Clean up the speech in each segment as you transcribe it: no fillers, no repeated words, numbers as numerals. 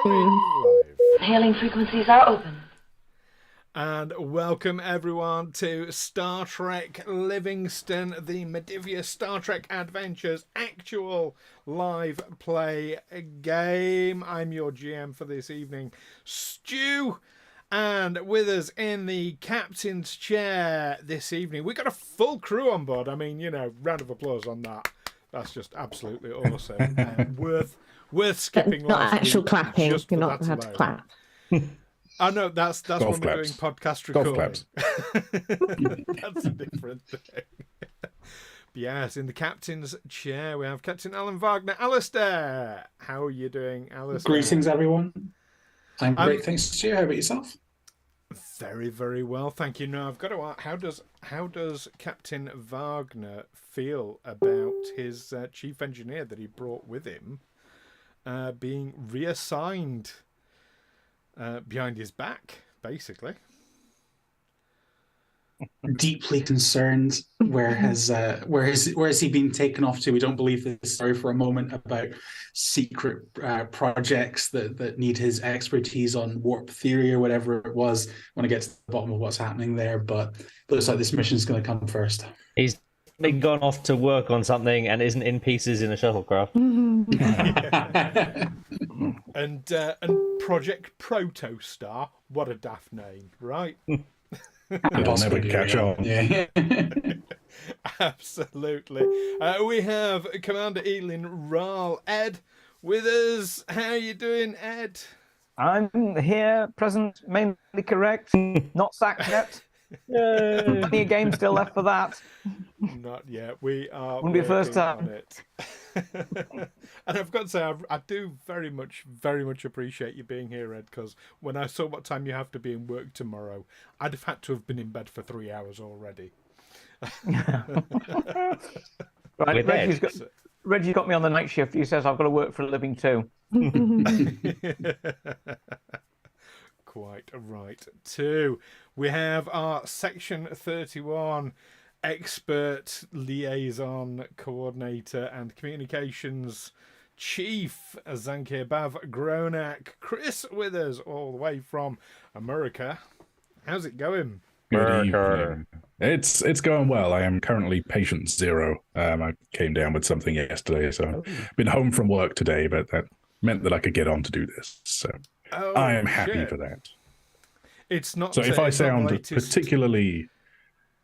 Live. Hailing frequencies are open. And welcome everyone to Star Trek Livingstone, the Medivia Star Trek Adventures actual live play game. I'm your GM for this evening, Stu. And with us in the captain's chair this evening, we got a full crew on board. I mean, you know, round of applause on that. That's just absolutely awesome. Worth skipping not last actual week clapping. just You're for not that allowed to alone. clap. Oh no, that's Golf when we're claps. doing podcast Golf recording. claps. That's a different thing. But yes, in the captain's chair we have Captain Alan Wagner. Alastair, how are you doing, Alastair? Greetings, everyone. I'm great, thanks, Stu. How about yourself? Very, very well, thank you. Now I've got to ask, how does Captain Wagner feel about his chief engineer that he brought with him being reassigned behind his back, basically? Deeply concerned. Where has he been taken off to? We don't believe this story for a moment about secret projects that need his expertise on warp theory or whatever it was. Want to get to the bottom of what's happening there, but looks like this mission's going to come first. He's been gone off to work on something and isn't in pieces in a shuttlecraft. And Project Protostar, what a daft name, right? It'll never catch on. Yeah. Absolutely. We have Commander Eelin Wraal, Ed, with us. How are you doing, Ed? I'm here, present, mainly correct, not sacked yet. Plenty of games still left for that. Not yet. We are Wouldn't be the first working time. on it. And I've got to say, I do very much appreciate you being here, Ed, because when I saw what time you have to be in work tomorrow, I'd have had to have been in bed for 3 hours already. Right, With Reggie's got me on the night shift. He says I've got to work for a living too. Quite right, too. We have our Section 31 expert liaison coordinator and communications chief, Zankir Gronnahk. Chris with us all the way from America. How's it going? Good evening. It's going well. I am currently patient 0. I came down with something yesterday, so I've been home from work today, but that meant that I could get on to do this. So I am happy for that. It's not. So if I it's not the sound latest... particularly,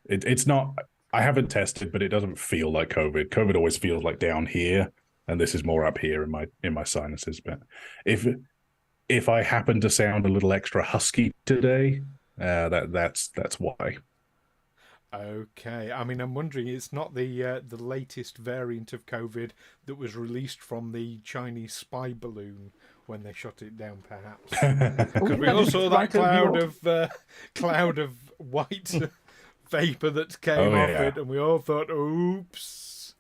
it's not. I haven't tested, but it doesn't feel like COVID. COVID always feels like down here, and this is more up here in my sinuses. But if I happen to sound a little extra husky today, that's why. Okay, I mean, I'm wondering, it's not the latest variant of COVID that was released from the Chinese spy balloon when they shot it down, perhaps, because we all saw that cloud of white vapor that came off it, and we all thought, "Oops."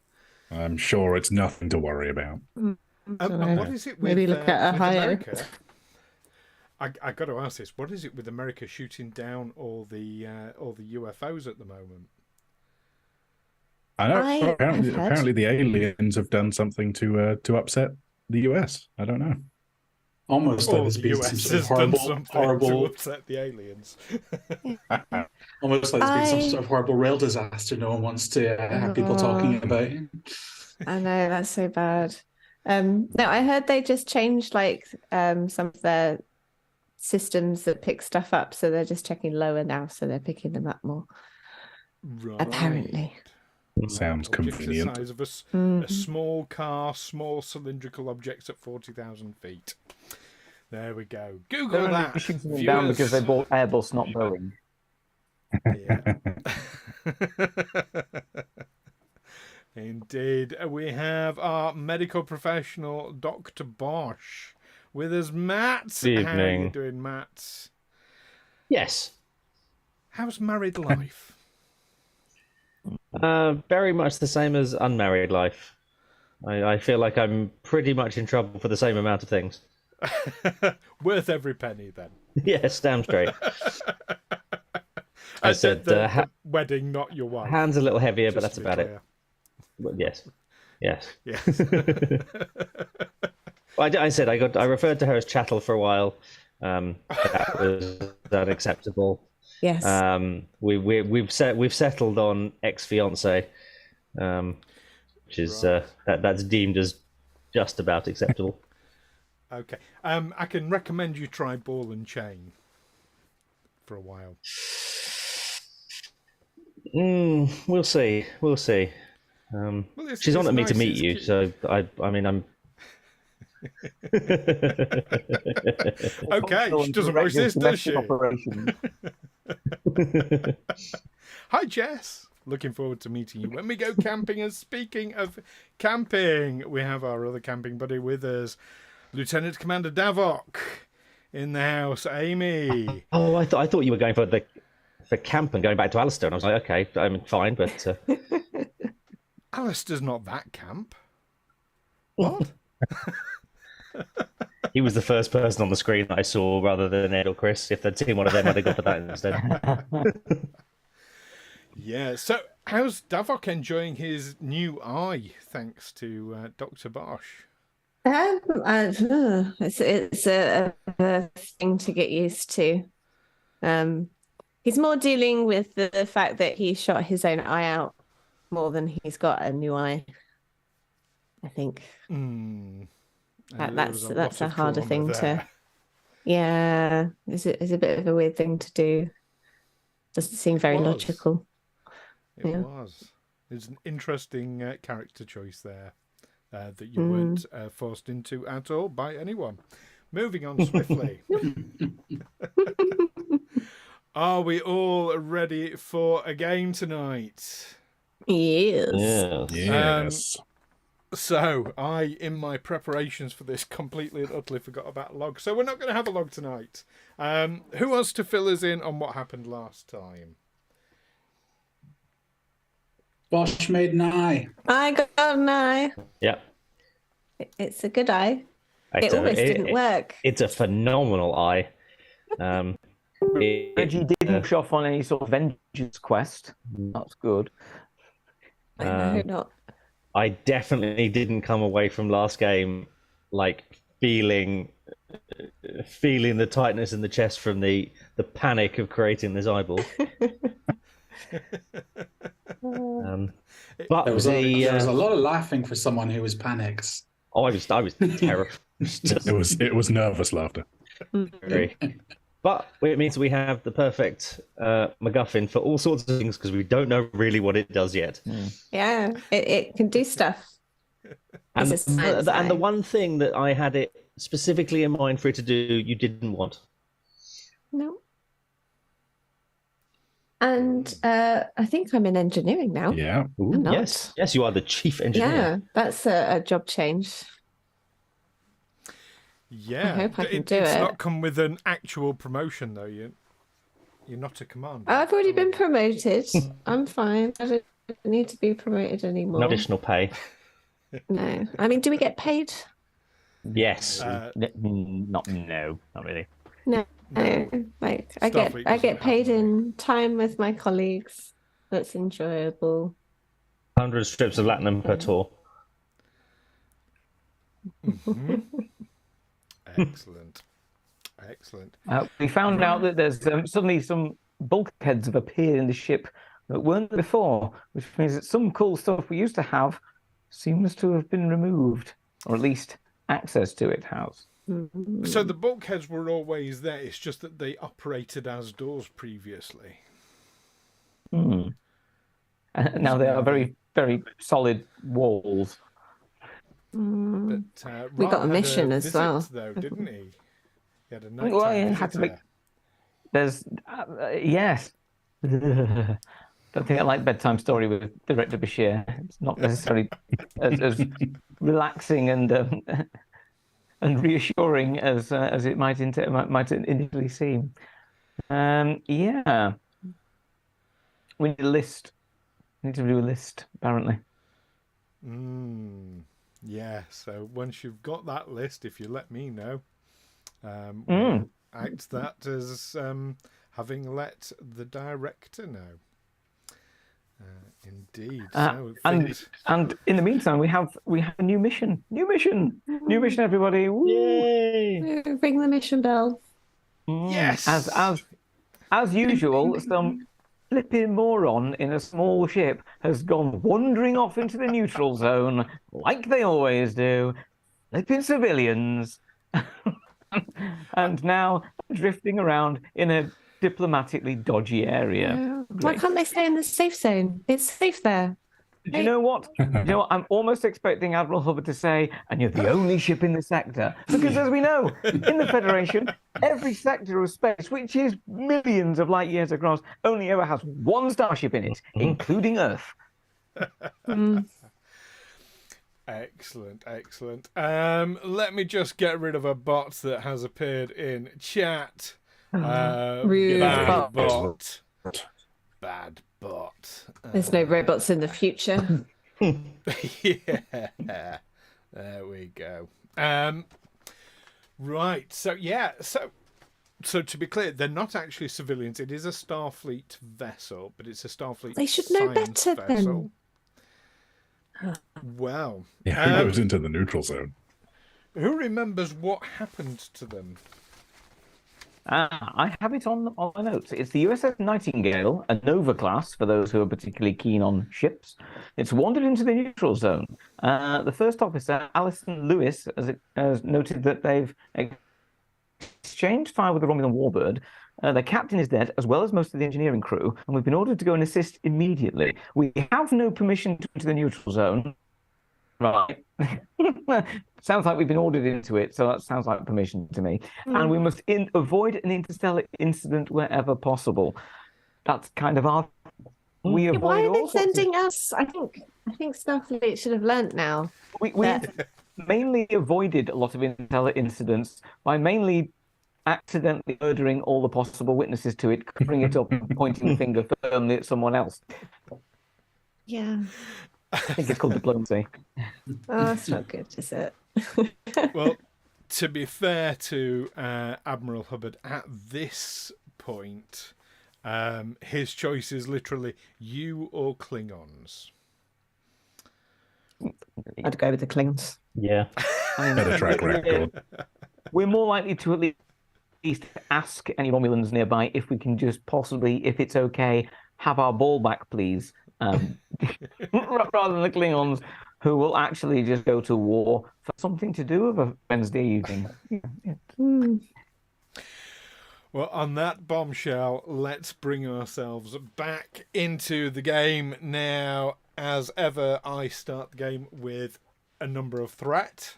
I'm sure it's nothing to worry about. And what is it with Maybe look at Ohio. America? I got to ask this: what is it with America shooting down all the UFOs at the moment? I know. Apparently, the aliens have done something to upset the US. I don't know. Almost like there's been some sort of horrible, to upset the aliens. almost like there's been some sort of horrible rail disaster. No one wants to have people talking about. I know, that's so bad. No, I heard they just changed some of their systems that pick stuff up, so they're just checking lower now, so they're picking them up more. Right. Apparently. Sounds convenient. The size of a small car, small cylindrical objects at 40,000 feet. There we go. Google They're that. only shooting them down because they bought Airbus, not Boeing. Yeah. Indeed. We have our medical professional, Dr. Bosh, with us. Matt. Good How are you evening. doing, Matt? Yes. How's married life? Very much the same as unmarried life. I feel like I'm pretty much in trouble for the same amount of things. Worth every penny, then. Yes, damn straight. I said, the wedding, not your wife. Hands a little heavier, but Just that's to be about clear. it. But yes. Yes. I said I referred to her as chattel for a while. That was unacceptable. Yes. We've settled on ex-fiance, which is that's deemed as just about acceptable. Okay. I can recommend you try ball and chain for a while. We'll see. We'll see. Well, She's on at me to nice, meet it's you, cute. so I mean I'm. Okay, she doesn't watch this, does she? Hi, Jess. Looking forward to meeting you when we go camping. And speaking of camping, we have our other camping buddy with us, Lieutenant Commander Davok, in the house. Amy. Oh, I thought you were going for camp and going back to Alastair, and I was like, okay, I'm fine, but Alastair's not that camp. What? he was the first person on the screen that I saw, rather than Ed or Chris. If they'd seen one of them, I'd have gone for that instead. Yeah. So, how's Davok enjoying his new eye, thanks to Dr. Bosh? It's a thing to get used to. He's more dealing with the fact that he shot his own eye out more than he's got a new eye, I think. That's a harder thing to. Yeah, it's a bit of a weird thing to do. Doesn't seem very logical. It was. It's an interesting character choice there that you weren't forced into at all by anyone. Moving on swiftly. Are we all ready for a game tonight? Yes. Yes. So, I, in my preparations for this, completely and utterly forgot about log. So we're not going to have a log tonight. Who wants to fill us in on what happened last time? Bosh made an eye. I got an eye. Yeah. It's a good eye. It almost didn't work. It's a phenomenal eye. Reggie didn't push off on any sort of vengeance quest. That's good. I know not. I definitely didn't come away from last game like feeling the tightness in the chest from the panic of creating this eyeball. But There was a lot of laughing for someone who was panicked. Oh, I was terrible. It was nervous laughter. But it means we have the perfect MacGuffin for all sorts of things because we don't know really what it does yet. Yeah, it can do stuff. And the one thing that I had it specifically in mind for it to do, you didn't want. No. And I think I'm in engineering now. Yeah. Ooh, yes, you are the chief engineer. Yeah, that's a job change. Yeah, I hope I can do it's it. not come with an actual promotion though. You're not a commander. I've already been promoted. I'm fine. I don't need to be promoted anymore. No additional pay. No, I mean, do we get paid? Yes. Not really. No. Like I get paid in time with my colleagues. That's enjoyable. 100 strips of latinum per tour. Excellent. We found out that there's suddenly some bulkheads have appeared in the ship that weren't there before, which means that some cool stuff we used to have seems to have been removed, or at least access to it has. So the bulkheads were always there. It's just that they operated as doors previously. Now they are very, very solid walls. But We got a mission as well, though, didn't he? He had a nighttime Well, it had to be. There's yes. Don't think I like bedtime story with Director Bashir. It's not necessarily as relaxing and reassuring as it might initially seem. Yeah, we need a list. We need to do a list, apparently. Yeah. So once you've got that list, if you let me know, we'll act that as having let the director know. Indeed. And in the meantime, we have a new mission. New mission, everybody! Woo! Yay! Ring the mission bell. Yes. As usual, some flipping moron in a small ship has gone wandering off into the neutral zone, like they always do, flipping civilians, and now drifting around in a diplomatically dodgy area. Why can't they stay in the safe zone? It's safe there. Do you know what? I'm almost expecting Admiral Hubbard to say, and you're the only ship in the sector. Because as we know, in the Federation, every sector of space, which is millions of light years across, only ever has one starship in it, including Earth. Excellent. Let me just get rid of a bot that has appeared in chat. Rude Bad bot. Bad bot. There's no robots in the future. Yeah. There we go. Right. So to be clear, they're not actually civilians. It is a Starfleet vessel, but it's a Starfleet. They should know better vessel. Well, who goes into the neutral zone? Who remembers what happened to them? I have it on my notes. It's the USS Nightingale, a Nova class, for those who are particularly keen on ships. It's wandered into the neutral zone. The first officer, Alison Lewis, has noted that they've exchanged fire with the Romulan warbird. Their captain is dead, as well as most of the engineering crew, and we've been ordered to go and assist immediately. We have no permission to enter the neutral zone. Right. Sounds like we've been ordered into it, so that sounds like permission to me. And we must avoid an interstellar incident wherever possible. That's kind of our... We avoid Why are they all sorts of... sending us? I think Starfleet should have learnt now. We've mainly avoided a lot of interstellar incidents by mainly accidentally murdering all the possible witnesses to it, covering it up, and pointing the finger firmly at someone else. Yeah. I think it's called diplomacy. Oh, that's not good, is it? Well, to be fair to Admiral Hubbard, at this point, his choice is literally you or Klingons. I'd go with the Klingons. Yeah. Better track record. We're more likely to at least ask any Romulans nearby if we can just possibly, if it's okay, have our ball back, please. Rather than the Klingons, who will actually just go to war for something to do with a Wednesday evening. Well, on that bombshell, let's bring ourselves back into the game now. As ever, I start the game with a number of threat,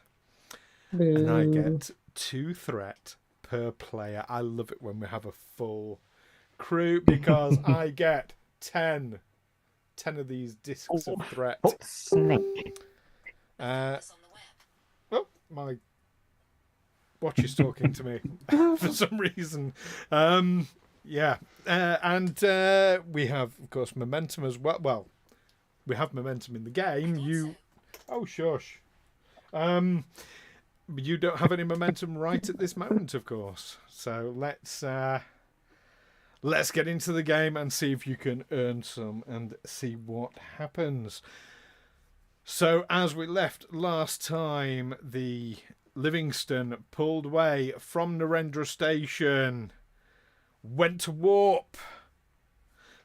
and I get 2 threat per player. I love it when we have a full crew because I get 10 of these discs of threat. Snake. Oh, my watch is talking to me for some reason. Yeah. And we have, of course, momentum as well. Well, we have momentum in the game. Oh, shush. You don't have any momentum right at this moment, of course. So let's get into the game and see if you can earn some and see what happens. So, as we left last time, the Livingstone pulled away from Narendra Station, went to warp,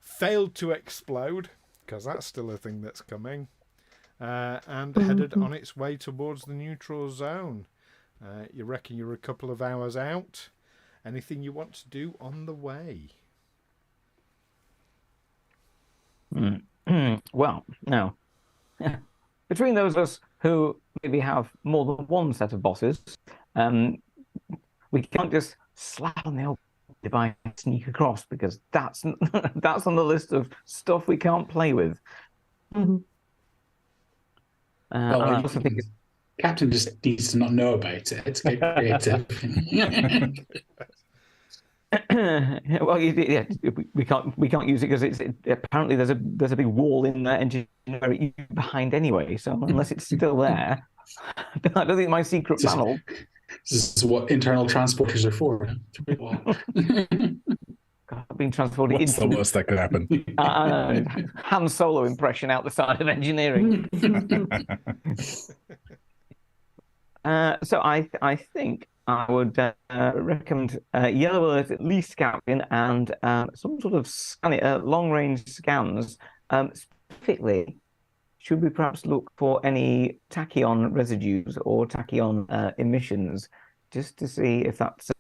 failed to explode, because that's still a thing that's coming, and headed on its way towards the neutral zone. You reckon you're a couple of hours out? Anything you want to do on the way? Well, no. Between those of us who maybe have more than one set of bosses, we can't just slap on the old device and sneak across, because that's on the list of stuff we can't play with. I also think Captain just needs to not know about it. It's get creative. Well, yeah, we can't use it because apparently there's a big wall in the engine behind anyway. So unless it's still there, I don't think my secret panel. This is what internal transporters are for. God, being transported What's the into worst that could happen? Han Solo impression out the side of engineering. So I think I would recommend Yellow Alert at least, Captain, and some sort of long-range scans. Specifically, should we perhaps look for any tachyon residues or tachyon emissions, just to see if that's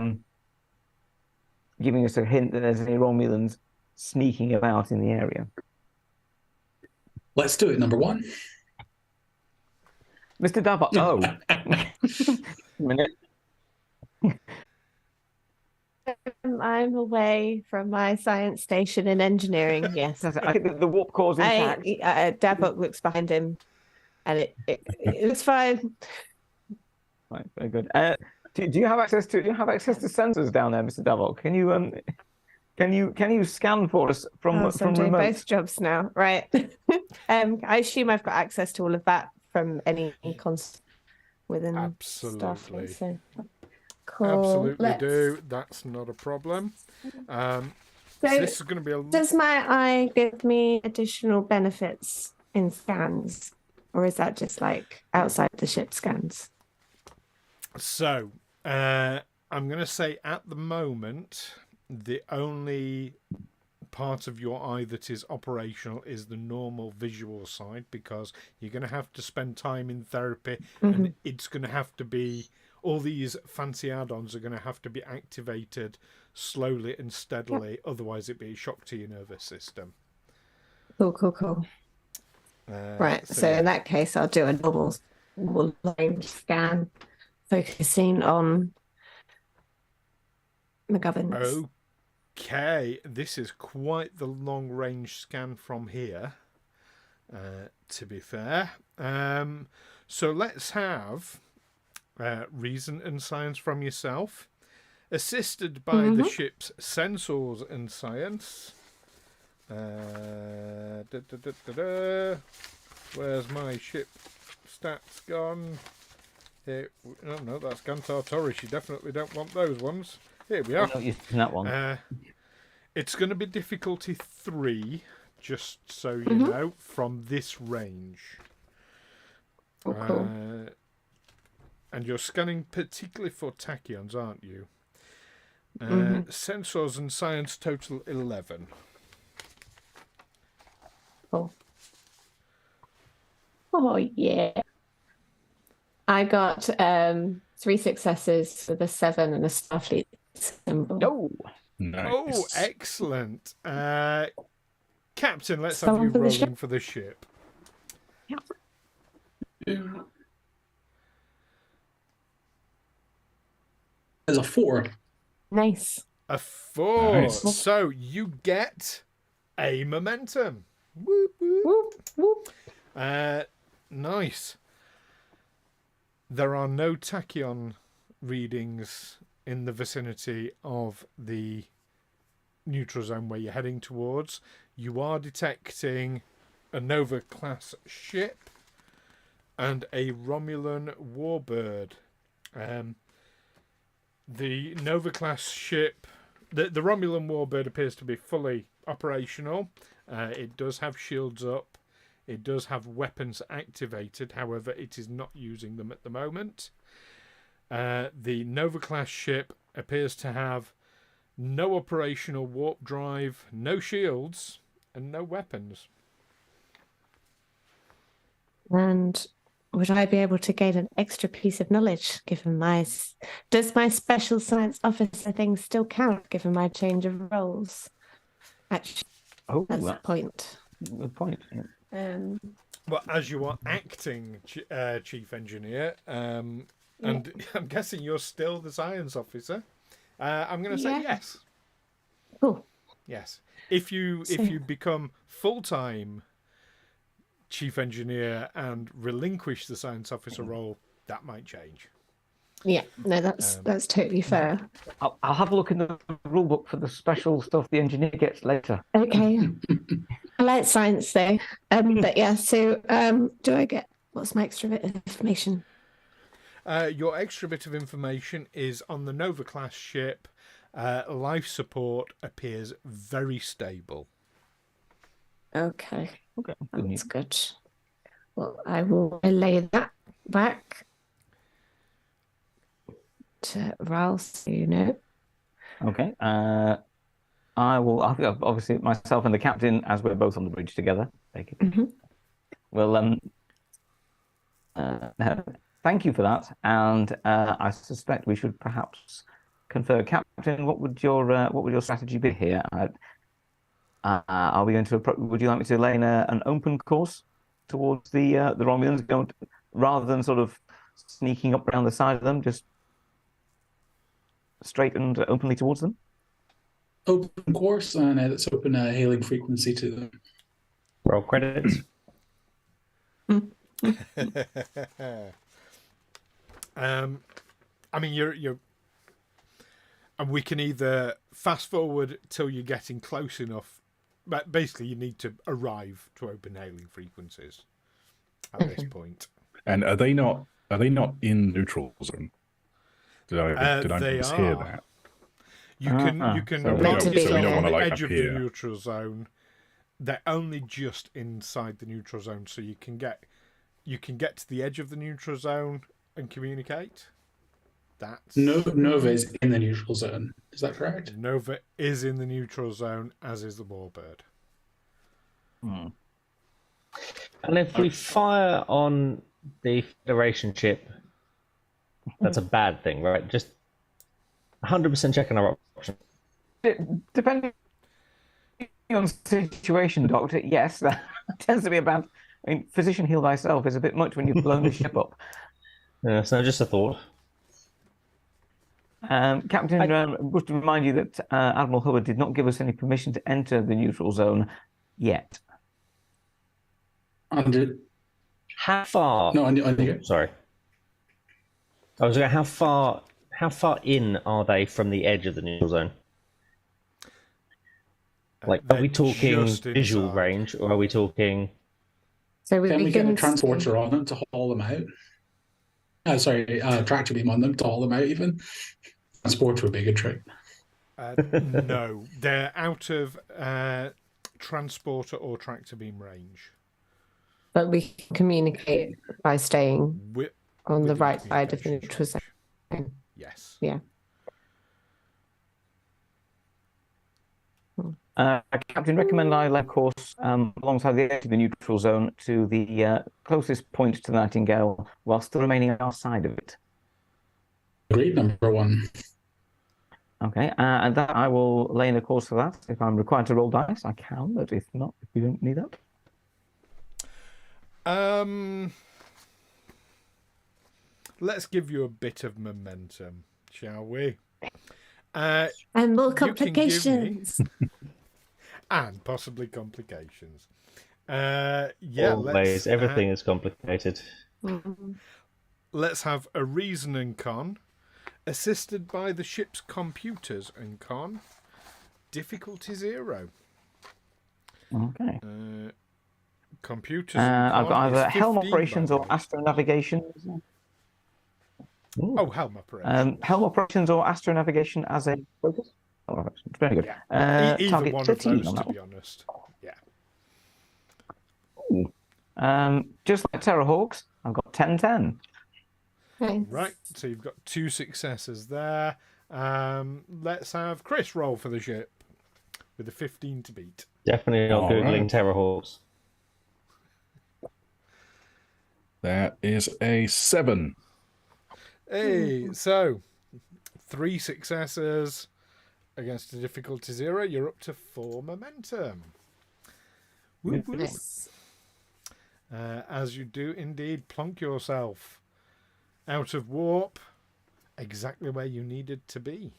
giving us a hint that there's any Romulans sneaking about in the area? Let's do it, number one. Mr. Davok. Oh. Minute. I'm away from my science station in engineering. Yes, I think the warp core is intact. Davok looks behind him, and it was fine. Right, very good. Do you have access to sensors down there, Mr. Davok? Can you scan for us from So I'm doing remote? both jobs now, right? I assume I've got access to all of that from any within stuff. Absolutely. So. Cool. Absolutely do. That's not a problem. So this is going to be a... Does my eye give me additional benefits in scans? Or is that just like outside the ship scans? So, I'm going to say at the moment, the only part of your eye that is operational is the normal visual side, because you're going to have to spend time in therapy, and it's going to have to be... all these fancy add-ons are going to have to be activated slowly and steadily, otherwise it'd be a shock to your nervous system. Cool. Right, so in that case, I'll do a normal range scan, focusing on McGovern's. Okay, this is quite the long-range scan from here, to be fair. So let's have... reason and science from yourself, assisted by the ship's sensors and science. Where's my ship stats gone? Here, no, that's Gantar Taurus. You definitely don't want those ones. Here we are. I'm not using that one. It's going to be difficulty 3, just so you know, from this range. Oh, cool. And you're scanning particularly for tachyons, aren't you? Sensors and science total 11. Cool. Oh, yeah. I got 3 successes with a 7 and a Starfleet symbol. Oh, Nice. Oh, excellent. Captain, let's Someone have you for the rolling ship? for the ship. There's a 4. Nice. A 4. Nice. So you get a momentum. Whoop, whoop. Whoop, whoop. Nice. There are no tachyon readings in the vicinity of the neutral zone where you're heading towards. You are detecting a Nova class ship and a Romulan warbird. The Nova class ship, the Romulan warbird appears to be fully operational. It does have shields up. It does have weapons activated. However, it is not using them at the moment. The Nova class ship appears to have no operational warp drive, no shields, and no weapons. And would I be able to gain an extra piece of knowledge given my... Does my special science officer thing still count given my change of roles? Actually, that's the point. Good point. Yeah. Well, as you are acting chief engineer, and I'm guessing you're still the science officer, I'm going to say yes. Cool. Yes. If you become full-time chief engineer and relinquish the science officer role, that might change. Yeah, no, that's totally fair. I'll have a look in the rule book for the special stuff the engineer gets later. Okay. I like science though. But yeah, so do I get... What's my extra bit of information? Your extra bit of information is on the Nova class ship. Life support appears very stable. Okay. Okay. That's good. Well, I will relay that back to Wraal, so you know. Okay. I think obviously myself and the captain, as we're both on the bridge together. Thank you. Well, thank you for that. And I suspect we should perhaps confer, Captain. What would your strategy be here? Are we going to? Would you like me to lay in an open course towards the Romulans, rather than sort of sneaking up around the side of them, just straight and openly towards them? Open course, and let's open a hailing frequency to them. Roll credits. I mean, you're, and we can either fast forward till you're getting close enough, but basically you need to arrive to open hailing frequencies at this point. And are they not in neutral zone? Did I mishear that? You can So park we yourself don't on the wanna, edge of the appear. neutral zone. They're only just inside the neutral zone, so you can get to the edge of the neutral zone and communicate. That's Nova is in the neutral zone. Is that correct? Nova is in the neutral zone, as is the Warbird. And if we fire on the Federation ship, that's a bad thing, right? Just 100% checking our options. Depending on the situation, Doctor, yes, that tends to be a bad. I mean, physician heal thyself is a bit much when you've blown the ship up. Yeah, so just a thought. Captain, just to remind you that Admiral Hubbard did not give us any permission to enter the neutral zone yet. How far? No, on Sorry. I was going. How far in are they from the edge of the neutral zone? Like, are we talking visual inside. range, or are we talking? So Can we get a can transporter on them to haul them out? Tractor beam on them to haul them out even. Transporter would be a good trick. No, they're out of transporter or tractor beam range. But we can communicate by staying on the Within right side of the communications neutral zone. range. Yes. Yeah. Captain, recommend I lay course alongside the edge of the neutral zone to the closest point to the Nightingale, while still remaining outside of it. Great, number one. Okay, and that I will lay in a course for that. If I'm required to roll dice, I can, but if not, if you don't need that. Let's give you a bit of momentum, shall we? And more you can give me- complications. and possibly complications. Always, everything is complicated. Let's have a reason and con, assisted by the ship's computers and con. Difficulty 0. Okay. Computers. And I've con got is either helm 15 operations or by the way. astronavigation. Oh, helm operations. Helm operations or astronavigation as a focus. Oh, very good. Either Target one of 13 those, on to that be honest. Yeah. one. Just like Terrorhawks, I've got 10-10. Nice. Right. So you've got 2 successes there. Let's have Chris roll for the ship with a 15 to beat. Definitely not All googling right. Terrorhawks. That is a 7. Hey, so 3 successes against a difficulty 0. You're up to 4 momentum. Woo, woo. Nice. As you do indeed plonk yourself out of warp, exactly where you needed to be.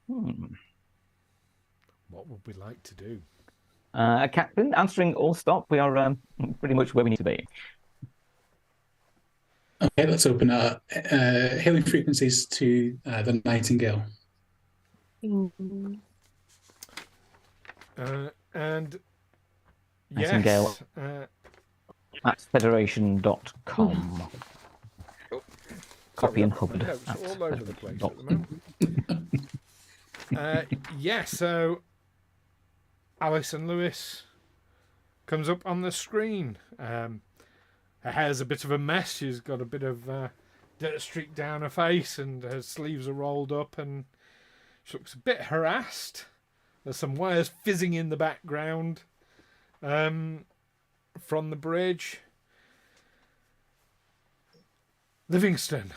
What would we like to do? Captain, answering all stop, we are pretty much where we need to be. Okay, let's open up hailing frequencies to the Nightingale. And Nightingale. yes, At federation.com. copy and I've got my hovered. notes That's all over the place not- at the moment. Yeah, so Alison Lewis comes up on the screen. Her hair's a bit of a mess. She's got a bit of dirt streak down her face, and her sleeves are rolled up, and she looks a bit harassed. There's some wires fizzing in the background from the bridge. Livingstone,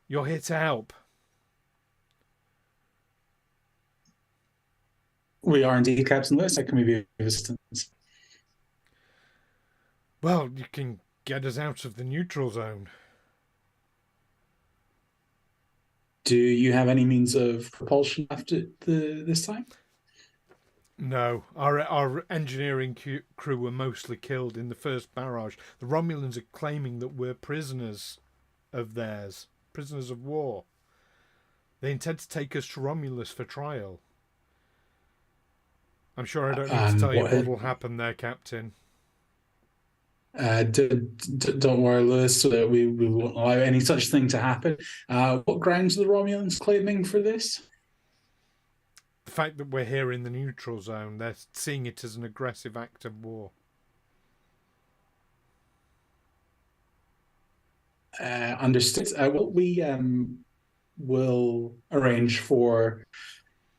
you're here to help. We are indeed, Captain Lewis. How can we be of assistance? Well, you can get us out of the neutral zone. Do you have any means of propulsion left at this time? No, our engineering crew were mostly killed in the first barrage. The Romulans are claiming that we're prisoners of theirs, prisoners of war. They intend to take us to Romulus for trial. I'm sure I don't need to tell you what will happen there, Captain. Don't worry, Lewis. We won't allow any such thing to happen. What grounds are the Romulans claiming for this? The fact that we're here in the neutral zone, they're seeing it as an aggressive act of war. Understood. What we will arrange for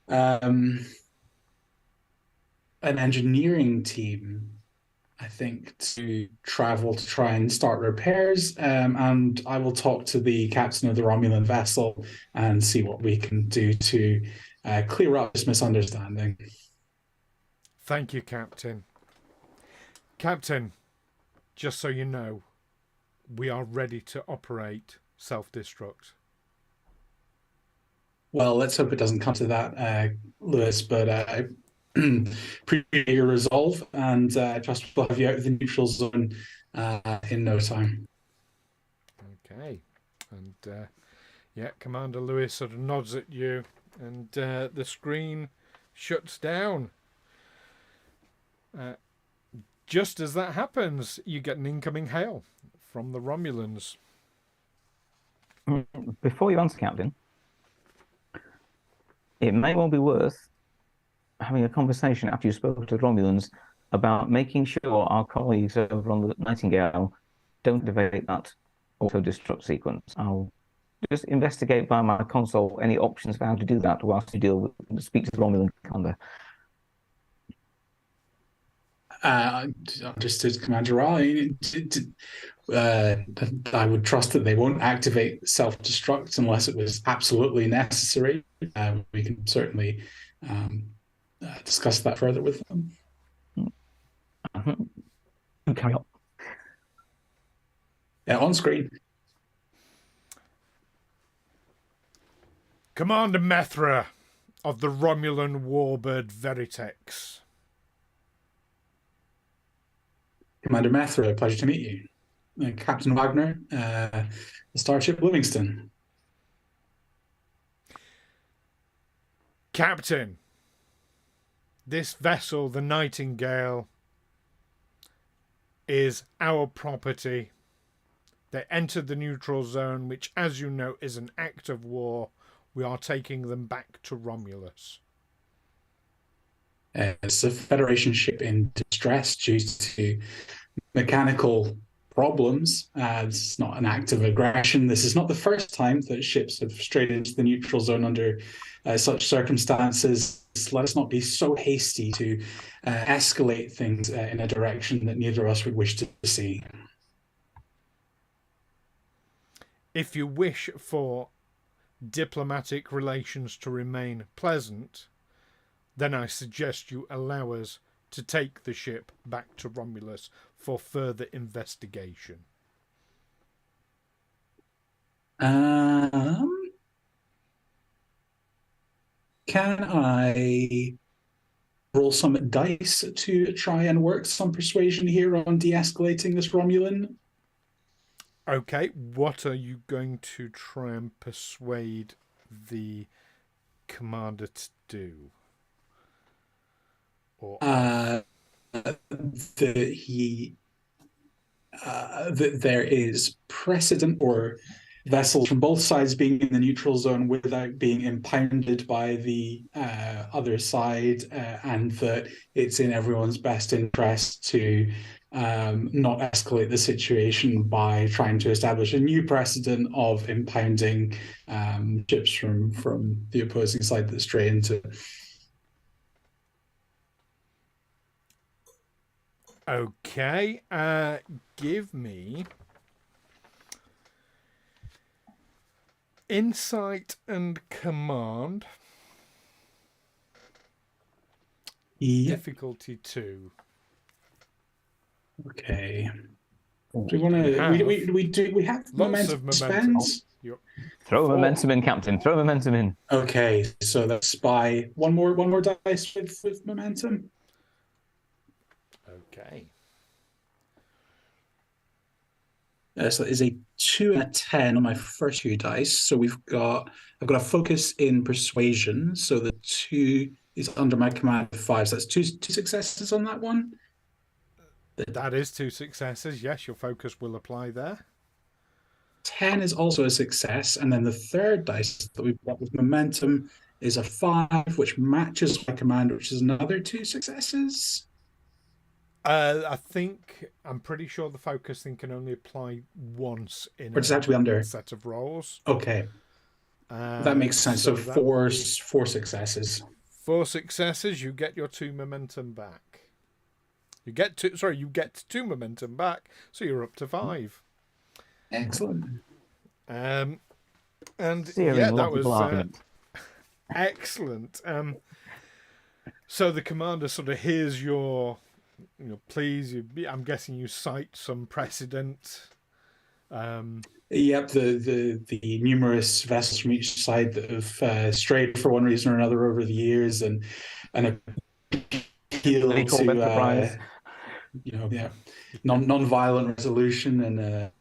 an engineering team, I think, to travel to try and start repairs, and I will talk to the captain of the Romulan vessel and see what we can do to clear up this misunderstanding. Thank you, Captain. Captain, just so you know, we are ready to operate self-destruct. Well, let's hope it doesn't come to that, Lewis, but I appreciate your resolve, and I trust we'll have you out of the neutral zone in no time. Okay. And, yeah, Commander Lewis sort of nods at you, and the screen shuts down. Just as that happens, you get an incoming hail from the Romulans. Before you answer, Captain, it may well be worth having a conversation after you spoke to the Romulans about making sure our colleagues over on the Nightingale don't activate that auto-destruct sequence. I'll just investigate by my console any options for how to do that whilst you speak to the Romulan commander. Understood, Commander Wraal. I would trust that they won't activate self-destruct unless it was absolutely necessary. We can certainly discuss that further with them. Carry on. On screen. Commander Methra of the Romulan warbird Veritex. Commander Methra, pleasure to meet you. Captain Wagner, the Starship Livingstone. Captain, this vessel, the Nightingale, is our property. They entered the neutral zone, which, as you know, is an act of war. We are taking them back to Romulus. It's a Federation ship in distress due to mechanical problems. It's not an act of aggression. This is not the first time that ships have strayed into the neutral zone under such circumstances. Let us not be so hasty to escalate things in a direction that neither of us would wish to see. If you wish for diplomatic relations to remain pleasant, then I suggest you allow us to take the ship back to Romulus for further investigation. Can I roll some dice to try and work some persuasion here on de-escalating this Romulan? Okay, what are you going to try and persuade the commander to do? Or That there is precedent or vessels from both sides being in the neutral zone without being impounded by the other side, and that it's in everyone's best interest to not escalate the situation by trying to establish a new precedent of impounding ships from the opposing side that stray into. Okay, give me insight and command. Yep. Difficulty 2. Okay. Do we want to? We have Lots of momentum. spends. Throw momentum in, Captain. Throw momentum in. Okay, so that's by one more dice with momentum. Okay. So that is a 2 and a 10 on my first 2 dice. So I've got a focus in persuasion. So the 2 is under my command of 5. So that's two successes on that one. That is 2 successes. Yes, your focus will apply there. 10 is also a success, and then the third dice that we've got with momentum is a 5, which matches my command, which is another 2 successes. I'm pretty sure the focus thing can only apply once in Or does it have to be under a set of rolls. Okay, that makes sense. So four successes. 4 successes. You get your 2 momentum back. You get 2 momentum back, so you're up to 5. Excellent. And yeah, that was excellent. So the commander sort of hears your, please. I'm guessing you cite some precedent. Yep, the numerous vessels from each side that have strayed for one reason or another over the years, and appeal to non-violent resolution, and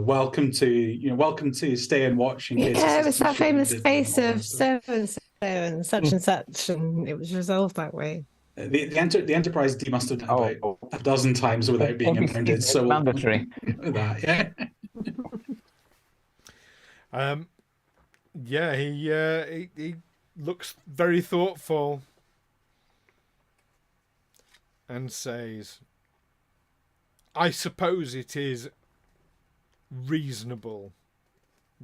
welcome to stay and watch. Yeah, it was that famous case of so and so and such, and it was resolved that way. The Enterprise D must have done about a dozen times without being impounded. So mandatory. That, yeah. He looks very thoughtful and says, I suppose it is reasonable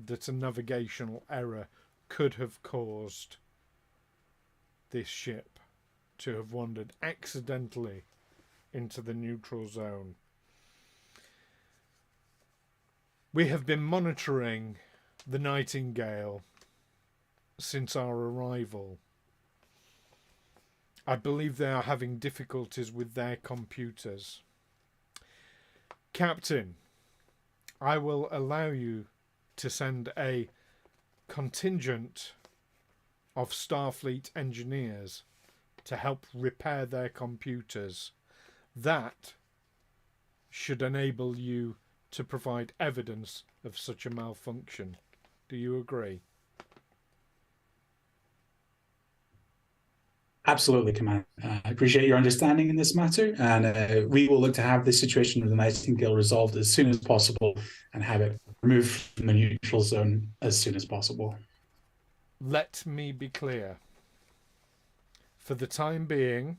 that a navigational error could have caused this ship to have wandered accidentally into the neutral zone. We have been monitoring the Nightingale since our arrival. I believe they are having difficulties with their computers. Captain, I will allow you to send a contingent of Starfleet engineers to help repair their computers. That should enable you to provide evidence of such a malfunction. Do you agree? Absolutely, Commander. I appreciate your understanding in this matter, and we will look to have this situation with the Nightingale resolved as soon as possible and have it removed from the neutral zone as soon as possible. Let me be clear. For the time being,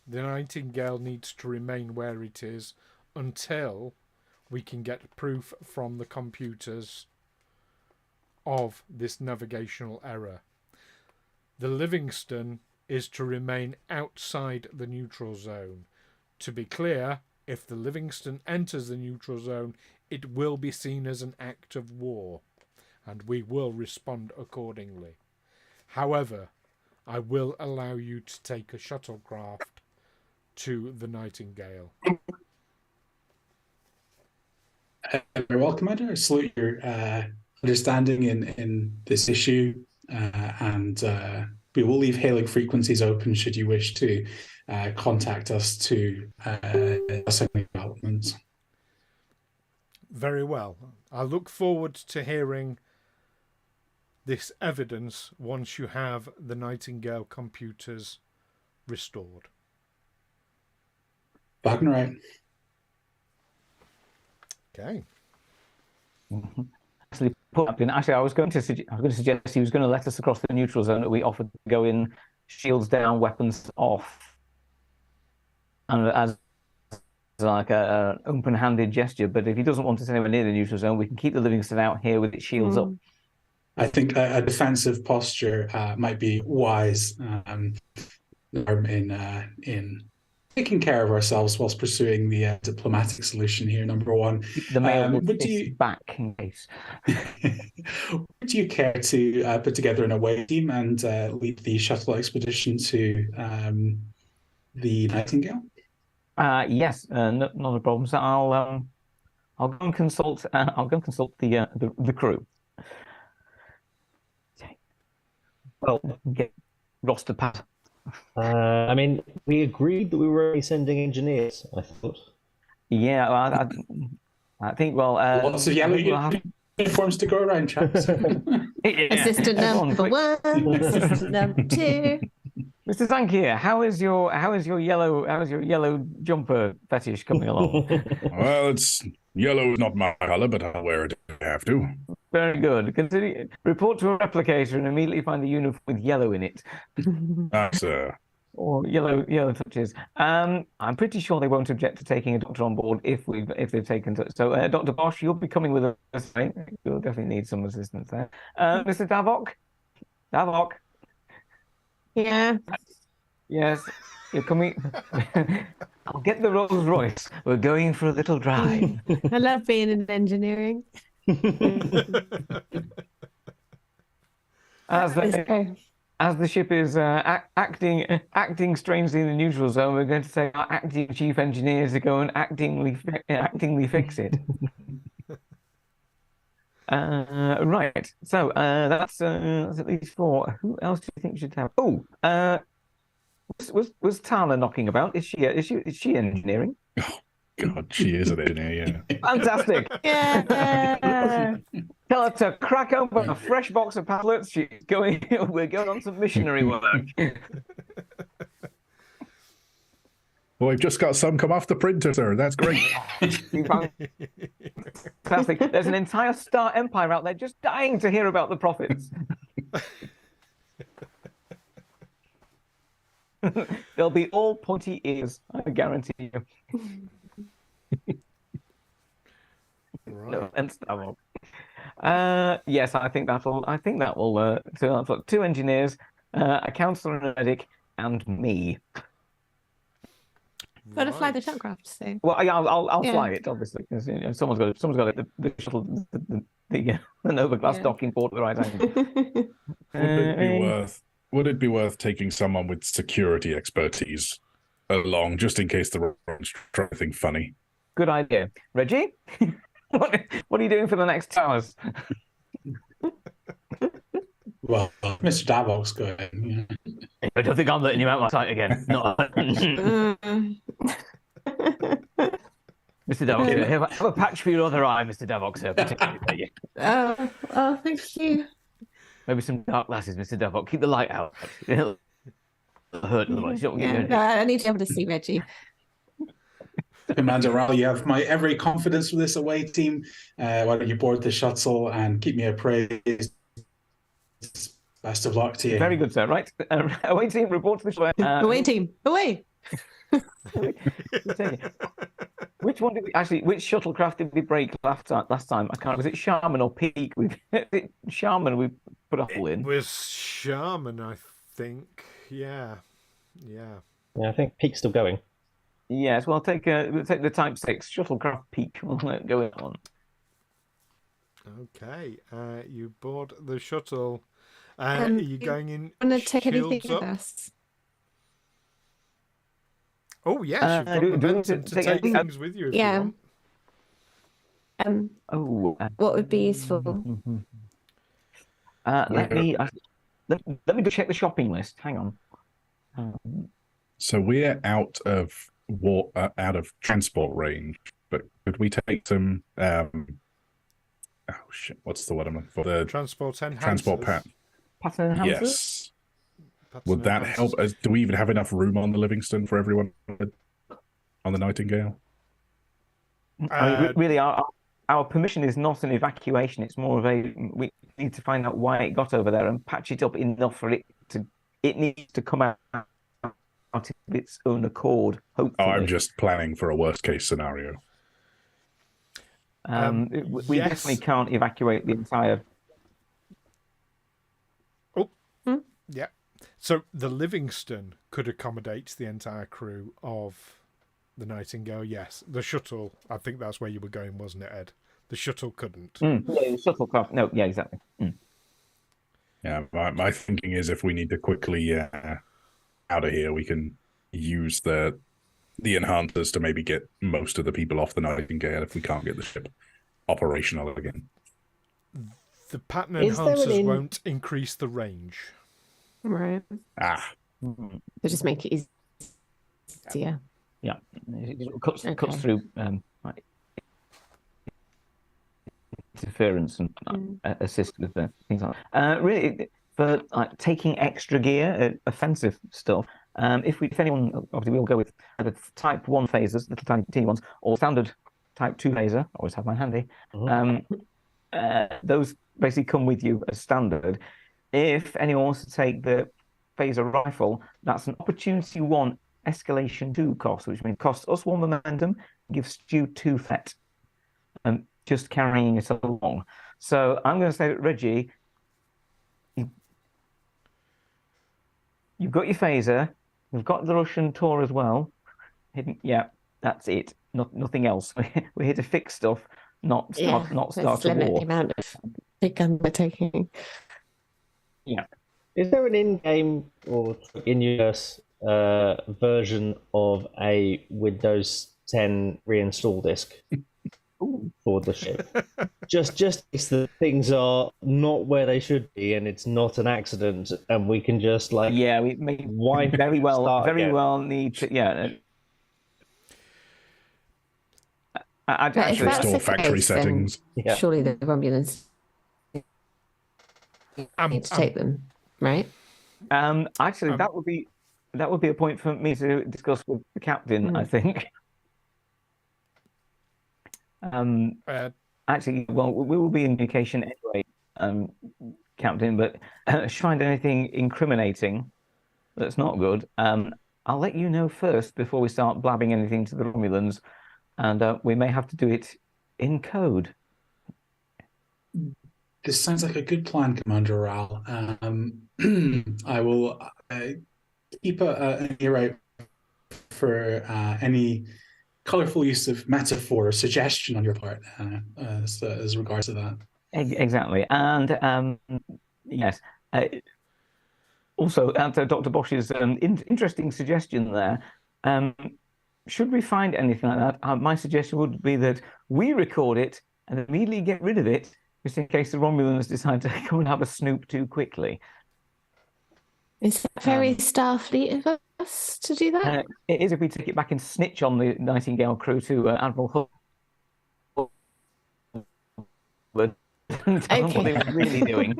the Nightingale needs to remain where it is until we can get proof from the computers of this navigational error. The Livingstone is to remain outside the neutral zone. To be clear, if the Livingstone enters the neutral zone, it will be seen as an act of war, and we will respond accordingly. However, I will allow you to take a shuttlecraft to the Nightingale. Very well, Commander. I salute your understanding in this issue, and we will leave hailing frequencies open should you wish to contact us to discuss any developments. Very well. I look forward to hearing this evidence once you have the Nightingale computers restored. Wagner out. Okay. Actually, I was going to suggest he was going to let us across the neutral zone that we offered to go in, shields down, weapons off, and as like an open-handed gesture. But if he doesn't want us anywhere near the neutral zone, we can keep the Livingstone out here with its shields up. I think a defensive posture might be wise in taking care of ourselves whilst pursuing the diplomatic solution here. Number one, The mail would you back in case. would you care to put together an away team and lead the shuttle expedition to the Nightingale? Yes, not a problem. So I'll go and consult. I'll go and consult the crew. Well, get roster pad. I mean, we agreed that we were only sending engineers, I thought. Yeah, I think. Well, lots of yellow uniforms to go around, chaps. Assistant number one, assistant number two. Mr. Zankir, how is your yellow jumper fetish coming along? Well, yellow is not my color, but I'll wear it if I have to. Very good. Report to a replicator and immediately find the uniform with yellow in it. Sir. Or yellow touches. I'm pretty sure they won't object to taking a doctor on board if they've taken. So, Dr. Bosh, you'll be coming with us. Right? You'll definitely need some assistance there. Mr. Davok. Yeah. Yes, you're coming. I'll get the Rolls Royce. We're going for a little drive. I love being in engineering. As the ship is acting strangely in the neutral zone, we're going to say our acting chief engineers to go and actingly fix it. Right. So that's at least four. Who else do you think should have? Oh, was Tana knocking about? Is she engineering? Oh God, she is an engineer. Yeah. Fantastic. Yeah. Tell her to crack open a fresh box of pallets. We're going on some missionary work. Well, we've just got some come off the printer, sir. That's great. Fantastic. There's an entire Star Empire out there just dying to hear about the profits. They'll be all pointy ears, I guarantee you. Right. Yes, I think that will. So I've got two engineers, a counsellor and a medic, and me. Got to fly the shuttlecraft, so. Well, I'll fly it, obviously, because someone's got the shuttle, the Nova class docking port at the right angle. Would it be worth taking someone with security expertise along, just in case the Romans try anything funny? Good idea, Reggie. What are you doing for the next 2 hours? Well, Mr. Davok's going. I don't think I'm letting you out my sight again. No. Mr. Davok, have a patch for your other eye, Mr. Davok, sir. Particularly. Oh, thank you. Maybe some dark glasses, Mr. Davok. Keep the light out. It'll hurt otherwise. No, I need to be able to see Reggie. Commander Wraal, you have my every confidence for this away team. Why don't you board the shuttle and keep me appraised? Best of luck to you. Very good, sir. Right. Away team, report to the shore. Away team, away. Which shuttlecraft did we break last time? I can't. Was it Shaman or Peak? Shaman. We put a hole in. It was Shaman, I think. Yeah. Yeah, I think Peak's still going. Yes. Well, we'll take the Type 6 shuttlecraft Peak. We'll let it go on. Okay. You board the shuttle. Are you going in? Want to take anything shields with up? us? Oh yes, you've got momentum to take things with you if you want. What would be useful? Let me go check the shopping list. Hang on. So we're out of transport range, but could we take some? Oh shit! What's the word I'm looking for? The transport enhancers. Transport pattern enhancers. Yes. Would that help? Do we even have enough room on the Livingstone for everyone on the Nightingale? I mean, really, our permission is not an evacuation. It's more of we need to find out why it got over there and patch it up enough for it needs to come out of its own accord, hopefully. Oh, I'm just planning for a worst case scenario. We definitely can't evacuate the entire. Yeah. So the Livingstone could accommodate the entire crew of the Nightingale. Yes. The shuttle, I think that's where you were going, wasn't it, Ed? The shuttle couldn't. Yeah, the shuttlecraft. No, yeah, exactly. Yeah, my thinking is if we need to quickly out of here, we can use the enhancers to maybe get most of the people off the Nightingale if we can't get the ship operational again. The pattern enhancers won't increase the range. Right. They just make it easier. Yeah. It cuts through interference and assist with things like that. Really, for taking extra gear, offensive stuff, if anyone, obviously we'll go with the Type 1 phasers, little tiny teeny ones, or standard Type 2 phaser, always have mine handy. Those basically come with you as standard. If anyone wants to take the phaser rifle, that's an opportunity 1 escalation 2 cost, which means costs us 1 momentum, gives you 2 fet, just carrying it along. So I'm going to say that Reggie, you've got your phaser, you've got the Russian Tor as well. Yeah, that's it. Nothing else. We're here to fix stuff, not start a limit war. the amount of big gun we're taking. Yeah. Is there an in-game or in-universe version of a Windows 10 reinstall disk for the ship? just the things are not where they should be, and it's not an accident, and we can just we may very well need to Actually, restore factory settings. Surely the Romulans need to take them, right? Actually, that would be a point for me to discuss with the captain. I think. Actually, well, we will be in communication anyway, Captain. But find anything incriminating that's not good, I'll let you know first before we start blabbing anything to the Romulans, and we may have to do it in code. This sounds like a good plan, Commander Wraal. I will keep an ear out for any colourful use of metaphor or suggestion on your part as regards to that. Exactly. And yes, also Dr. Bosh's interesting suggestion there. Should we find anything like that, my suggestion would be that we record it and immediately get rid of it, just in case the Romulans decide to come and have a snoop too quickly. Is that very Starfleet of us to do that? It is if we take it back and snitch on the Nightingale crew to Admiral Hull. What they were really doing.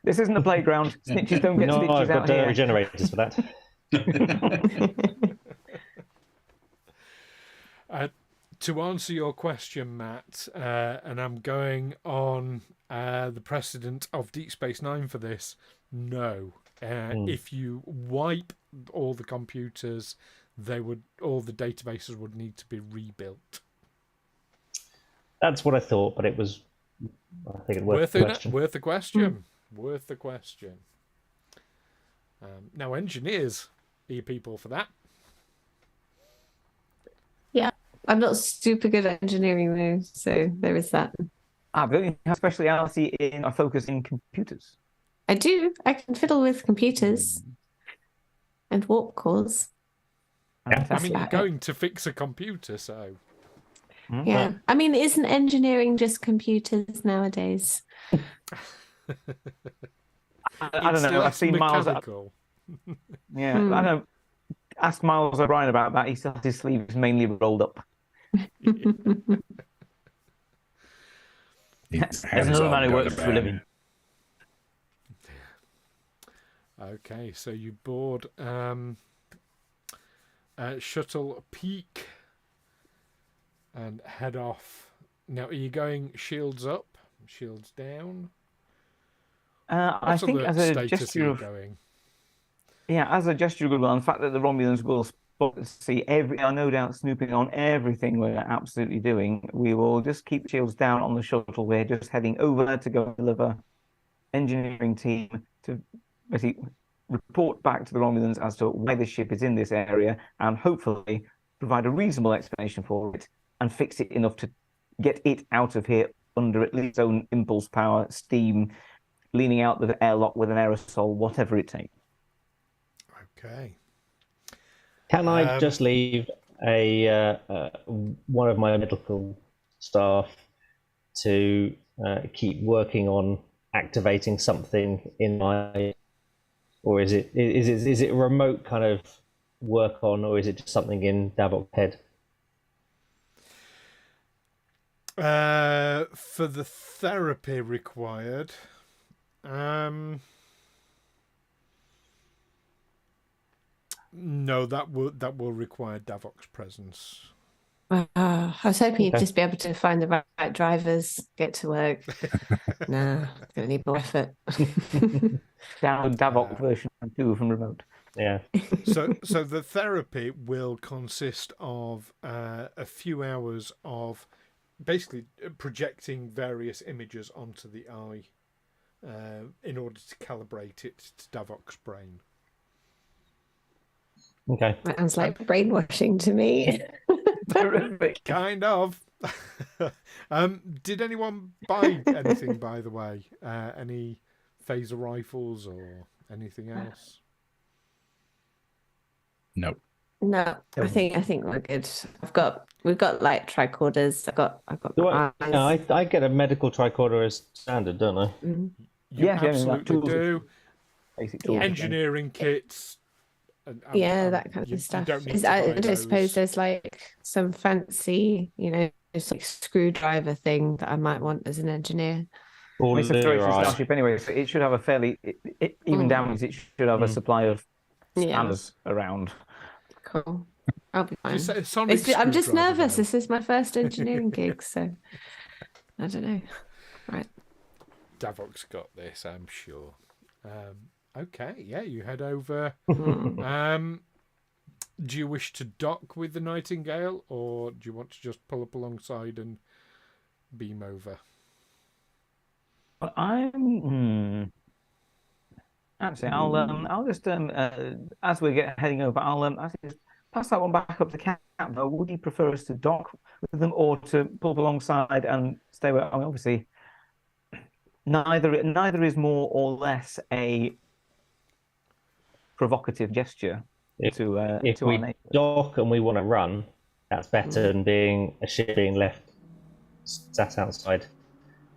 This isn't a playground. Snitches don't get stitches I've out got here. regenerators for that. To answer your question, Matt, and I'm going on the precedent of Deep Space Nine for this, no. If you wipe all the computers, all the databases would need to be rebuilt. That's what I thought, but it was, I think, it worth the question. Worth the question. Worth the question. Now, engineers, are you people for that? Yeah, I'm not super good at engineering though, so there is that. But especially speciality in a focus in computers. I do. I can fiddle with computers and warp cores. I mean, you're going to fix a computer, so. Yeah. I mean, isn't engineering just computers nowadays? I don't know. I've seen mechanical. Yeah, I don't know. Ask Miles O'Brien about that. He still has his sleeves mainly rolled up. There's another man who works for a living. Okay, so you board Shuttle Peak and head off Now, are you going shields up, shields down? I What think other as a status are gesture you of going? as a gesture of goodwill, and the fact that the Romulans will see are no doubt snooping on everything we're absolutely doing, we will just keep shields down on the shuttle. We're just heading over to go deliver engineering team to basically report back to the Romulans as to why the ship is in this area and hopefully provide a reasonable explanation for it and fix it enough to get it out of here under at least its own impulse power, steam, leaning out the airlock with an aerosol, whatever it takes. Okay. Can I just leave one of my medical staff to keep working on activating something in my, or is it a remote kind of work on, or is it just something in Davok's head? For the therapy required, no, that will require Davok's presence. I was hoping you'd Okay. just be able to find the right drivers, get to work. Nah, gonna need more effort. Down Davok version 2 from remote. Yeah. So the therapy will consist of a few hours of basically projecting various images onto the eye in order to calibrate it to Davok's brain. Okay. That sounds like brainwashing to me. Kind of. Did anyone buy anything, by the way? Any phaser rifles or anything else? No. No, I think we're good. We've got like tricorders. I've got I get a medical tricorder as standard, don't I? Mm-hmm. You Yeah, absolutely do. Basic tools. Engineering kits. That kind of stuff. Don't need to I buy don't those. suppose there's like some fancy, just like screwdriver thing that I might want as an engineer. It's a Federation starship anyway, so it should have a fairly, even down as it should have a supply of spanners around. Cool. I'll be fine. I'm just nervous. This is my first engineering gig, so I don't know. Right. Davok's got this, I'm sure. Okay, yeah, you head over. Do you wish to dock with the Nightingale, or do you want to just pull up alongside and beam over? Actually, I'll just as we're heading over, I'll just pass that one back up to Captain. Would you prefer us to dock with them or to pull up alongside and stay with? I mean, obviously, neither is more or less a provocative gesture. If we dock and we want to run, that's better than being a ship being left sat outside.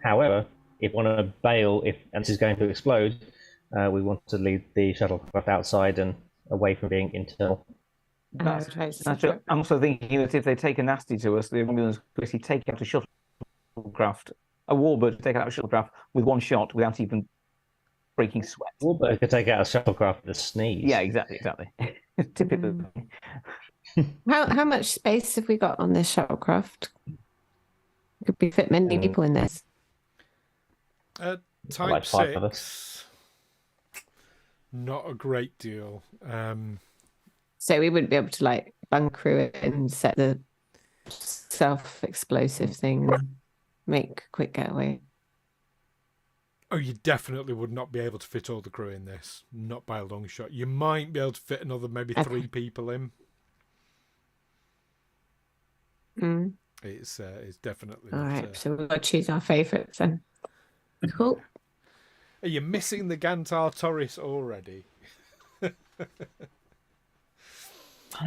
However, if we want to bail, and this is going to explode, we want to leave the shuttlecraft outside and away from being internal. That's true. I'm also thinking that if they take a nasty to us, the Romulans basically take out a shuttlecraft, a warbird take out a shuttlecraft with one shot without even breaking sweat. Warbird could take out a shuttlecraft with a sneeze. Yeah, exactly. Typically. How much space have we got on this shuttlecraft? Could we fit many people in this? Type like 5 of 6. Not a great deal. So we wouldn't be able to like bunker it and set the self-explosive thing and make a quick getaway. Oh, you definitely would not be able to fit all the crew in this. Not by a long shot. You might be able to fit another maybe 3 people in. It's definitely all right. So we've got to choose our favourites then. Cool. Are you missing the Gantar Torres already? I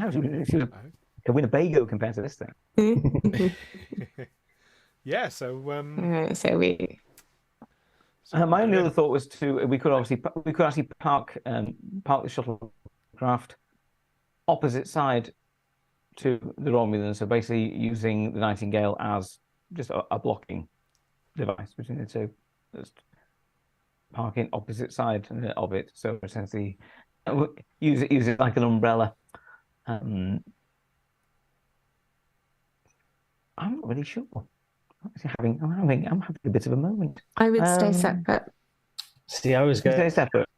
know, can win a Bago compared to this thing. Yeah, so all right, so we. My only other thought was we could actually park the shuttlecraft opposite side to the Romulans, so basically using the Nightingale as just a blocking device between the two. Just parking opposite side of it, so essentially use it like an umbrella. I'm not really sure. I'm having a bit of a moment. I would stay separate. See, I was going. Stay separate.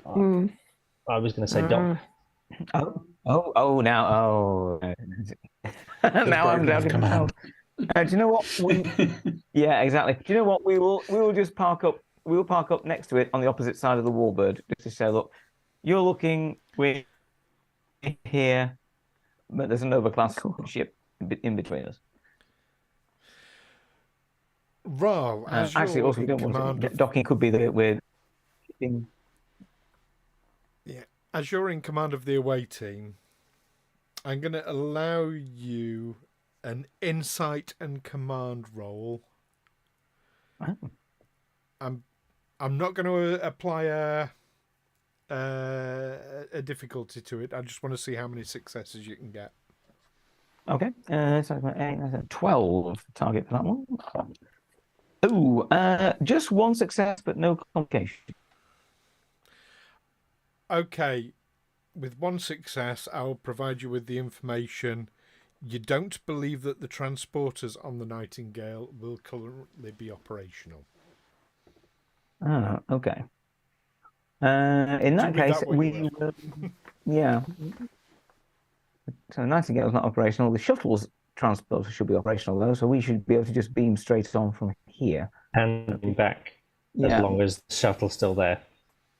Mm. I was going to say Doc. Oh, now, now I'm burden of doubting command. myself. Do you know what? Yeah, exactly. Do you know what? We will just park up. We will park up next to it on the opposite side of the warbird, just to say, look, you're looking. We're here, but there's an overclass ship in between us. Wraal, as Actually, you're also, we in don't want command to. of, Docking could be that we're. as you're in command of the away team, I'm going to allow you an insight and command roll. Oh. I'm not going to apply a difficulty to it. I just want to see how many successes you can get. Okay, so 12 target for that one. Oh, just one success, but no complication. Okay, with one success, I'll provide you with the information. You don't believe that the transporters on the Nightingale will currently be operational. Ah, okay. In that case, we will. Yeah. So the Nightingale's not operational. The shuttle's transporter should be operational though, so we should be able to just beam straight on from here. And back as long as the shuttle's still there.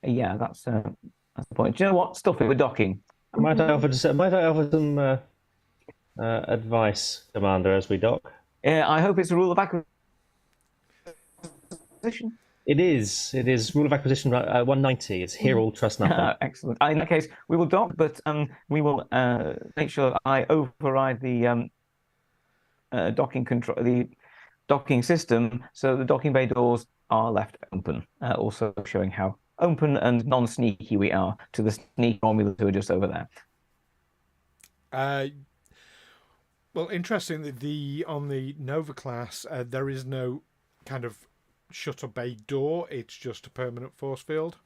Yeah, that's the point. Do you know what? Stuff it. We're docking. Might I offer some advice, Commander, as we dock? I hope it's a rule of acquisition. It is. It is rule of acquisition 190. It's hear all, trust nothing. Excellent. In that case, we will dock, but we will make sure that I override the docking control, the docking system, so the docking bay doors are left open. Also showing how open and non-sneaky we are to the sneaky Romulans who are just over there. Well, interestingly, on the Nova class, there is no kind of shuttle bay door. It's just a permanent force field.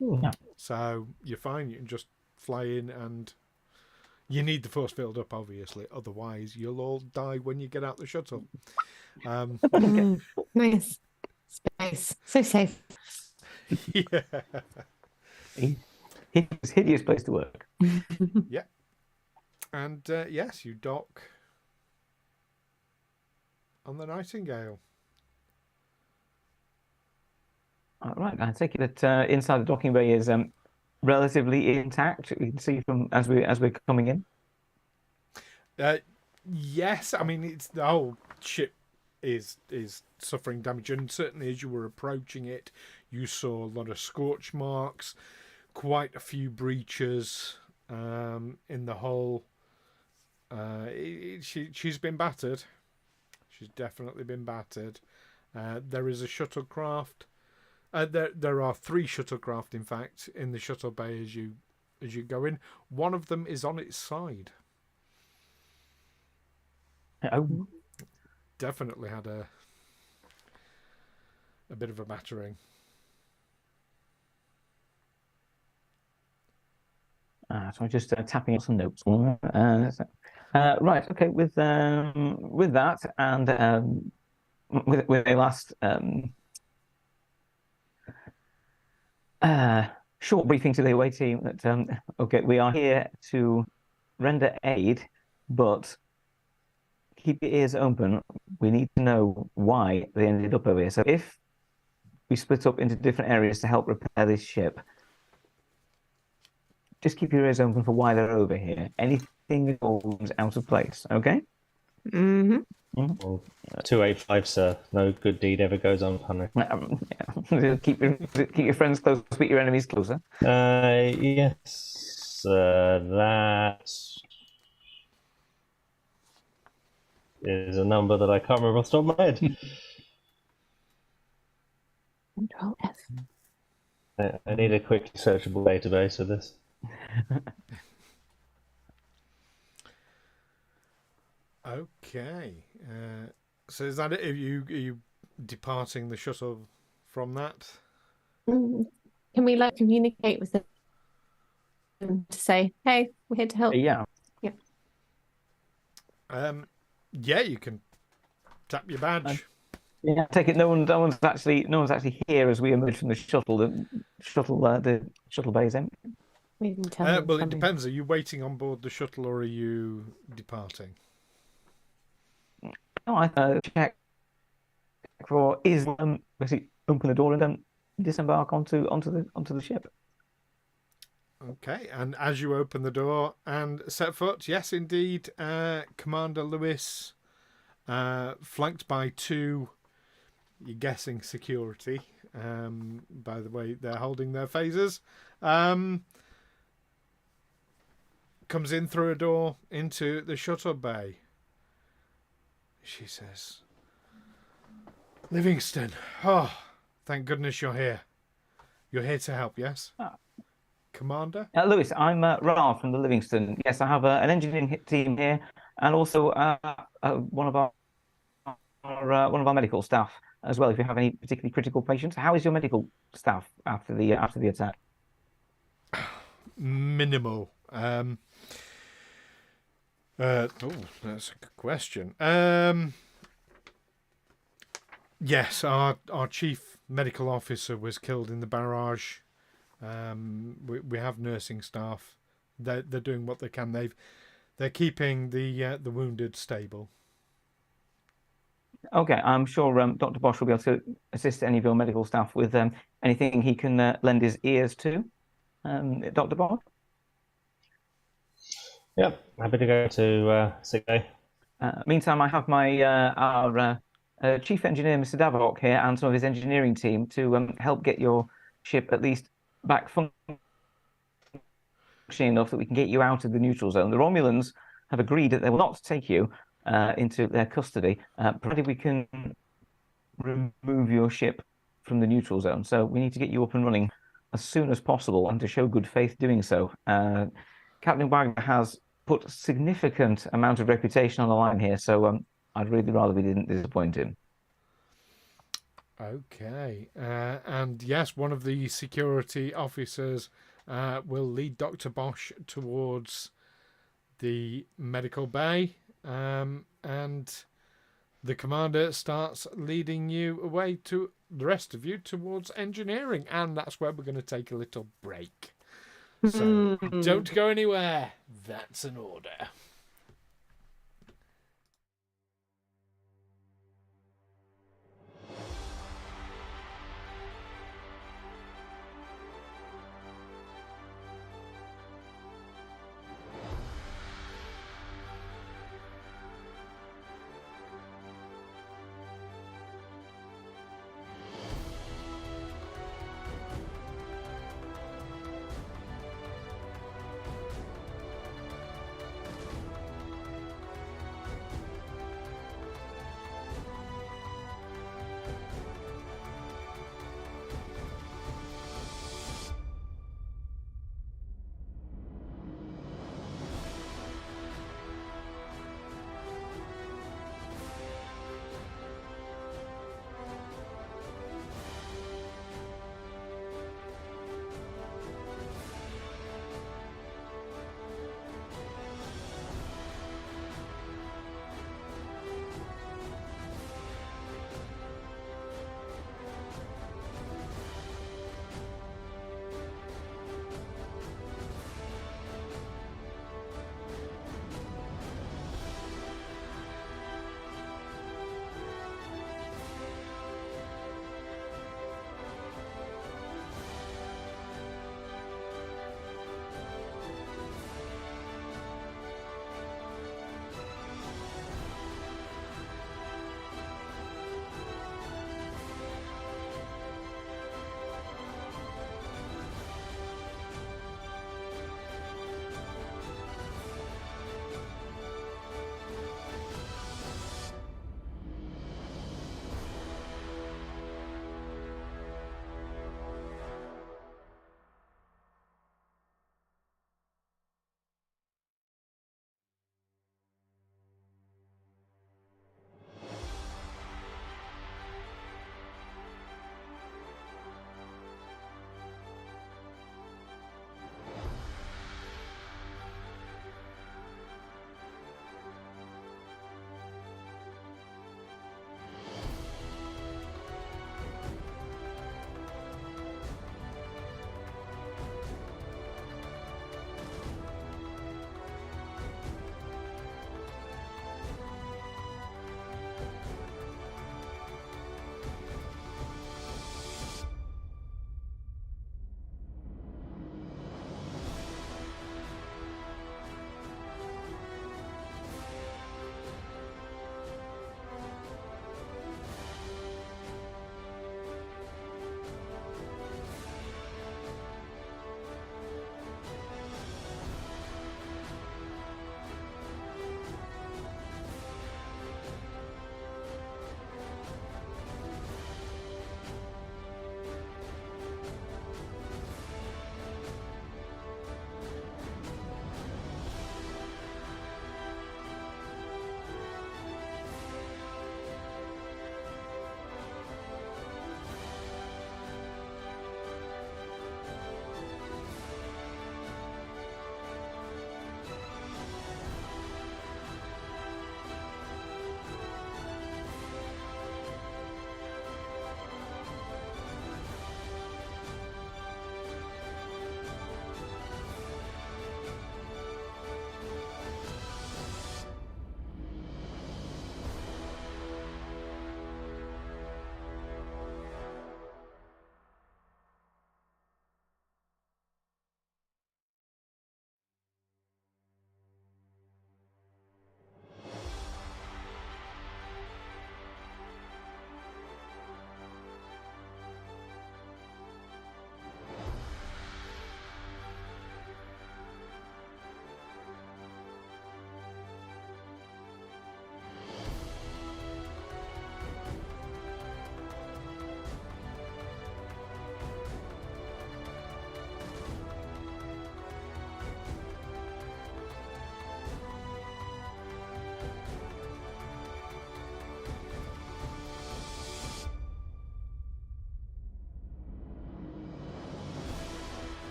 Yeah. So you're fine. You can just fly in, and you need the force field up, obviously. Otherwise, you'll all die when you get out the shuttle. Nice. Space. So safe. Yeah. Hideous place to work. Yeah. And yes, you dock on the Nightingale. All right, I take it that inside the docking bay is relatively intact. You can see from as we're coming in. Yes, I mean it's the whole ship is suffering damage, and certainly as you were approaching it, you saw a lot of scorch marks, quite a few breaches in the hull. She's been battered. She's definitely been battered. There is a shuttlecraft. There are 3 shuttlecraft, in fact, in the shuttle bay as you go in. One of them is on its side. Oh, Definitely had a bit of a battering. so I'm just tapping on some notes. Right, okay. With that and with a last short briefing to the away team that okay, we are here to render aid, but keep your ears open. We need to know why they ended up over here. So if we split up into different areas to help repair this ship, just keep your ears open for why they're over here. Anything that falls out of place, okay? Mm-hmm. Well, 285, sir. No good deed ever goes unpunished. Yeah. keep your friends close, keep your enemies closer. Yes, that is a number that I can't remember off the top of my head. Control F. I need a quick searchable database of this. Okay. So is that it? Are you departing the shuttle from that? Can we communicate with them to say, hey, we're here to help? Yeah. Yeah. Yeah, you can Tap your badge. Yeah, I take it no one's actually here as we emerge from the shuttle. The shuttle bay is empty. We didn't tell them Well, it coming. depends. Are you waiting on board the shuttle or are you departing? No, I check for basically open the door and then disembark onto the ship. Okay, and as you open the door and set foot, yes, indeed, Commander Lewis, flanked by two, you're guessing security, by the way they're holding their phasers, comes in through a door into the shuttle bay. She says, Livingstone, oh, thank goodness you're here. You're here to help, yes? Commander? Lewis, I'm Wraal from the Livingstone. Yes, I have an engineering team here, and also one of our medical staff as well. If you have any particularly critical patients, how is your medical staff after the attack? Minimal. That's a good question. Yes, our chief medical officer was killed in the barrage. We have nursing staff. They're doing what they can. They're keeping the wounded stable. Okay, I'm sure Dr. Bosh will be able to assist any of your medical staff with anything he can lend his ears to. Dr. Bosh? Yep, happy to go to sick bay. Meantime, I have my our chief engineer, Mr. Davok, here, and some of his engineering team to help get your ship at least back functioning enough that we can get you out of the neutral zone. The Romulans have agreed that they will not take you into their custody, provided we can remove your ship from the neutral zone. So we need to get you up and running as soon as possible, and to show good faith doing so. Captain Wagner has put a significant amount of reputation on the line here, so I'd really rather we didn't disappoint him. Okay, and yes, one of the security officers will lead Dr. Bosh towards the medical bay, and the commander starts leading you away to the rest of you towards engineering, and that's where we're going to take a little break. So don't go anywhere. That's an order.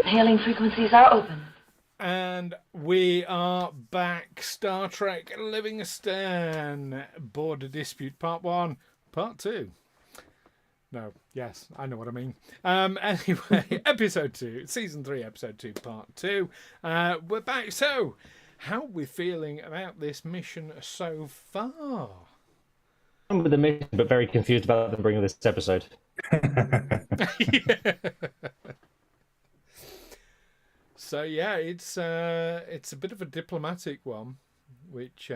Hailing frequencies are open. And we are back. Star Trek Livingstone. Border Dispute Part 1, Part 2. No, yes, I know what I mean. Anyway, Episode 2, Season 3, Episode 2, Part 2. We're back. So, how are we feeling about this mission so far? I'm with the mission, but very confused about them bringing this episode. Yeah. So yeah, it's a bit of a diplomatic one, which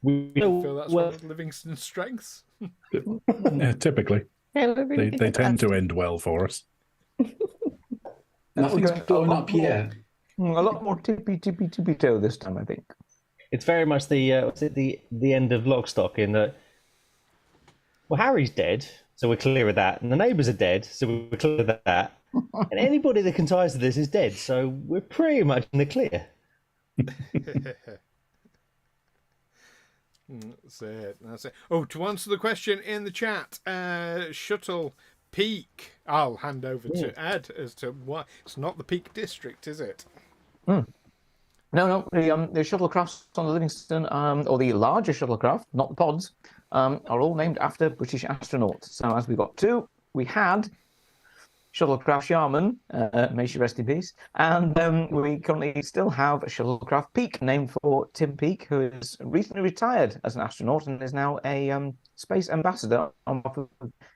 We I feel that's one of Livingstone's strengths. Yeah, typically, they tend to end well for us. Nothing's blown up yet. A lot more tippy toe this time, I think. It's very much the end of Lockstock in that. Well, Harry's dead, so we're clear of that, and the neighbours are dead, so we're clear of that. And anybody that can tie us to this is dead, so we're pretty much in the clear. That's it. That's it. Oh, to answer the question in the chat, Shuttle Peak. I'll hand over to Ed as to why it's not the Peak District, is it? No. The shuttlecrafts on the Livingstone, or the larger shuttlecraft, not the pods, are all named after British astronauts. So as we got two, we had Shuttlecraft Sharman, may she rest in peace, and we currently still have a Shuttlecraft Peak named for Tim Peake, who is recently retired as an astronaut and is now a space ambassador on behalf of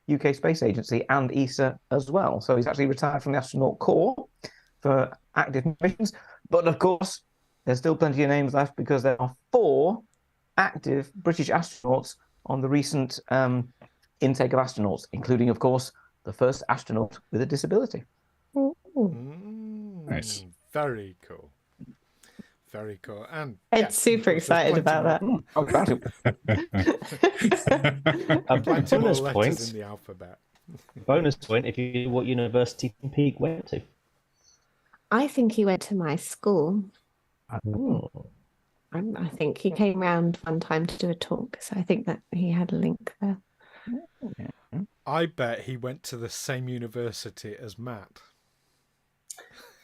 the UK Space Agency and ESA as well. So he's actually retired from the astronaut corps for active missions, but of course there's still plenty of names left because there are 4 active British astronauts on the recent intake of astronauts, including, of course, the first astronaut with a disability. Nice. Very cool. Very cool. And Ed's super excited about that. Oh, about it. Plenty more Bonus letters points. in the alphabet. Bonus point if you knew what university Tim Peake went to. I think he went to my school. I think he came round one time to do a talk, so I think that he had a link there. I bet he went to the same university as Matt.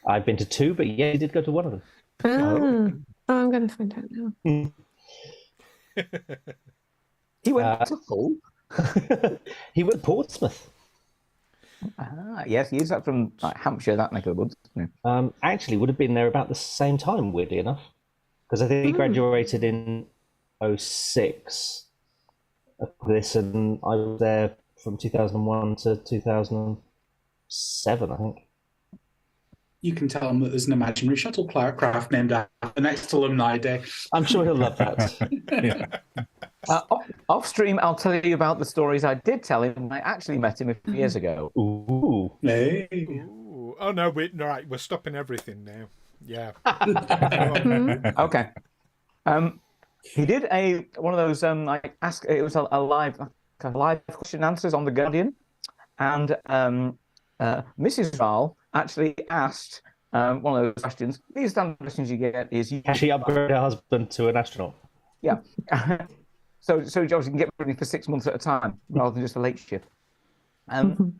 I've been to 2, but yeah, he did go to one of them. Oh, I'm going to find out now. He went to Hull. He went to Portsmouth. Yes, he is up from Hampshire, that neck of the woods. Yeah. Actually, would have been there about the same time, weirdly enough, because I think he graduated in 06. This, and I was there from 2001 to 2007, I think. You can tell him that there's an imaginary shuttlecraft named after the next alumni day. I'm sure he'll love that. Off stream, I'll tell you about the stories I did tell him when I actually met him a few years ago. Ooh. Hey. Ooh. Oh no, right, we're stopping everything now. Yeah. Okay. He did one of those it was a live question and answers on the Guardian, and Mrs. Wraal actually asked one of those questions. These standard questions you get is Can she upgrade her husband to an astronaut? Yeah. So George can get ready for 6 months at a time rather than just a late shift. And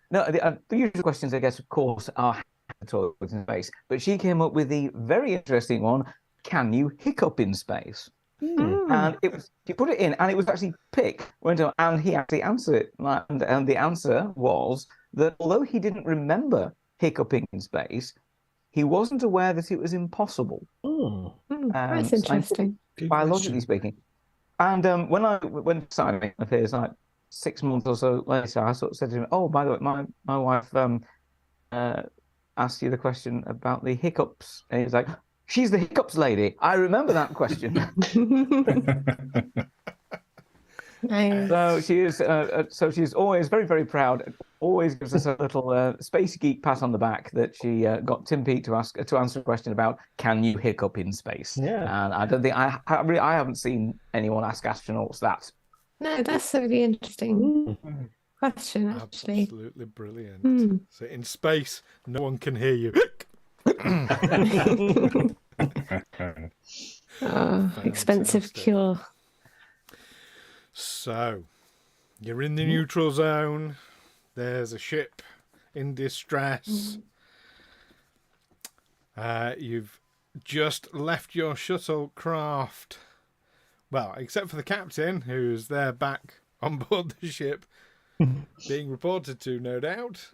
no, the usual questions, I guess, of course, are toilets in space. But she came up with the very interesting one: can you hiccup in space? And he put it in, and it was actually picked. And he actually answered it, and the answer was that although he didn't remember hiccuping in space, he wasn't aware that it was impossible. That's interesting. Biologically speaking. And when signing appears 6 months or so later, I sort of said to him, "Oh, by the way, my wife asked you the question about the hiccups," and he was like, "She's the hiccups lady. I remember that question." Nice. So she is. So she's always very, very proud. Always gives us a little space geek pat on the back that she got Tim Peake to answer a question about can you hiccup in space. Yeah. And I don't think I haven't seen anyone ask astronauts that. No, that's a really interesting question, actually. Absolutely brilliant. So in space, no one can hear you. Expensive cure. So, you're in the neutral zone. There's a ship in distress. You've just left your shuttlecraft. Well, except for the captain, who's there back on board the ship, being reported to, no doubt.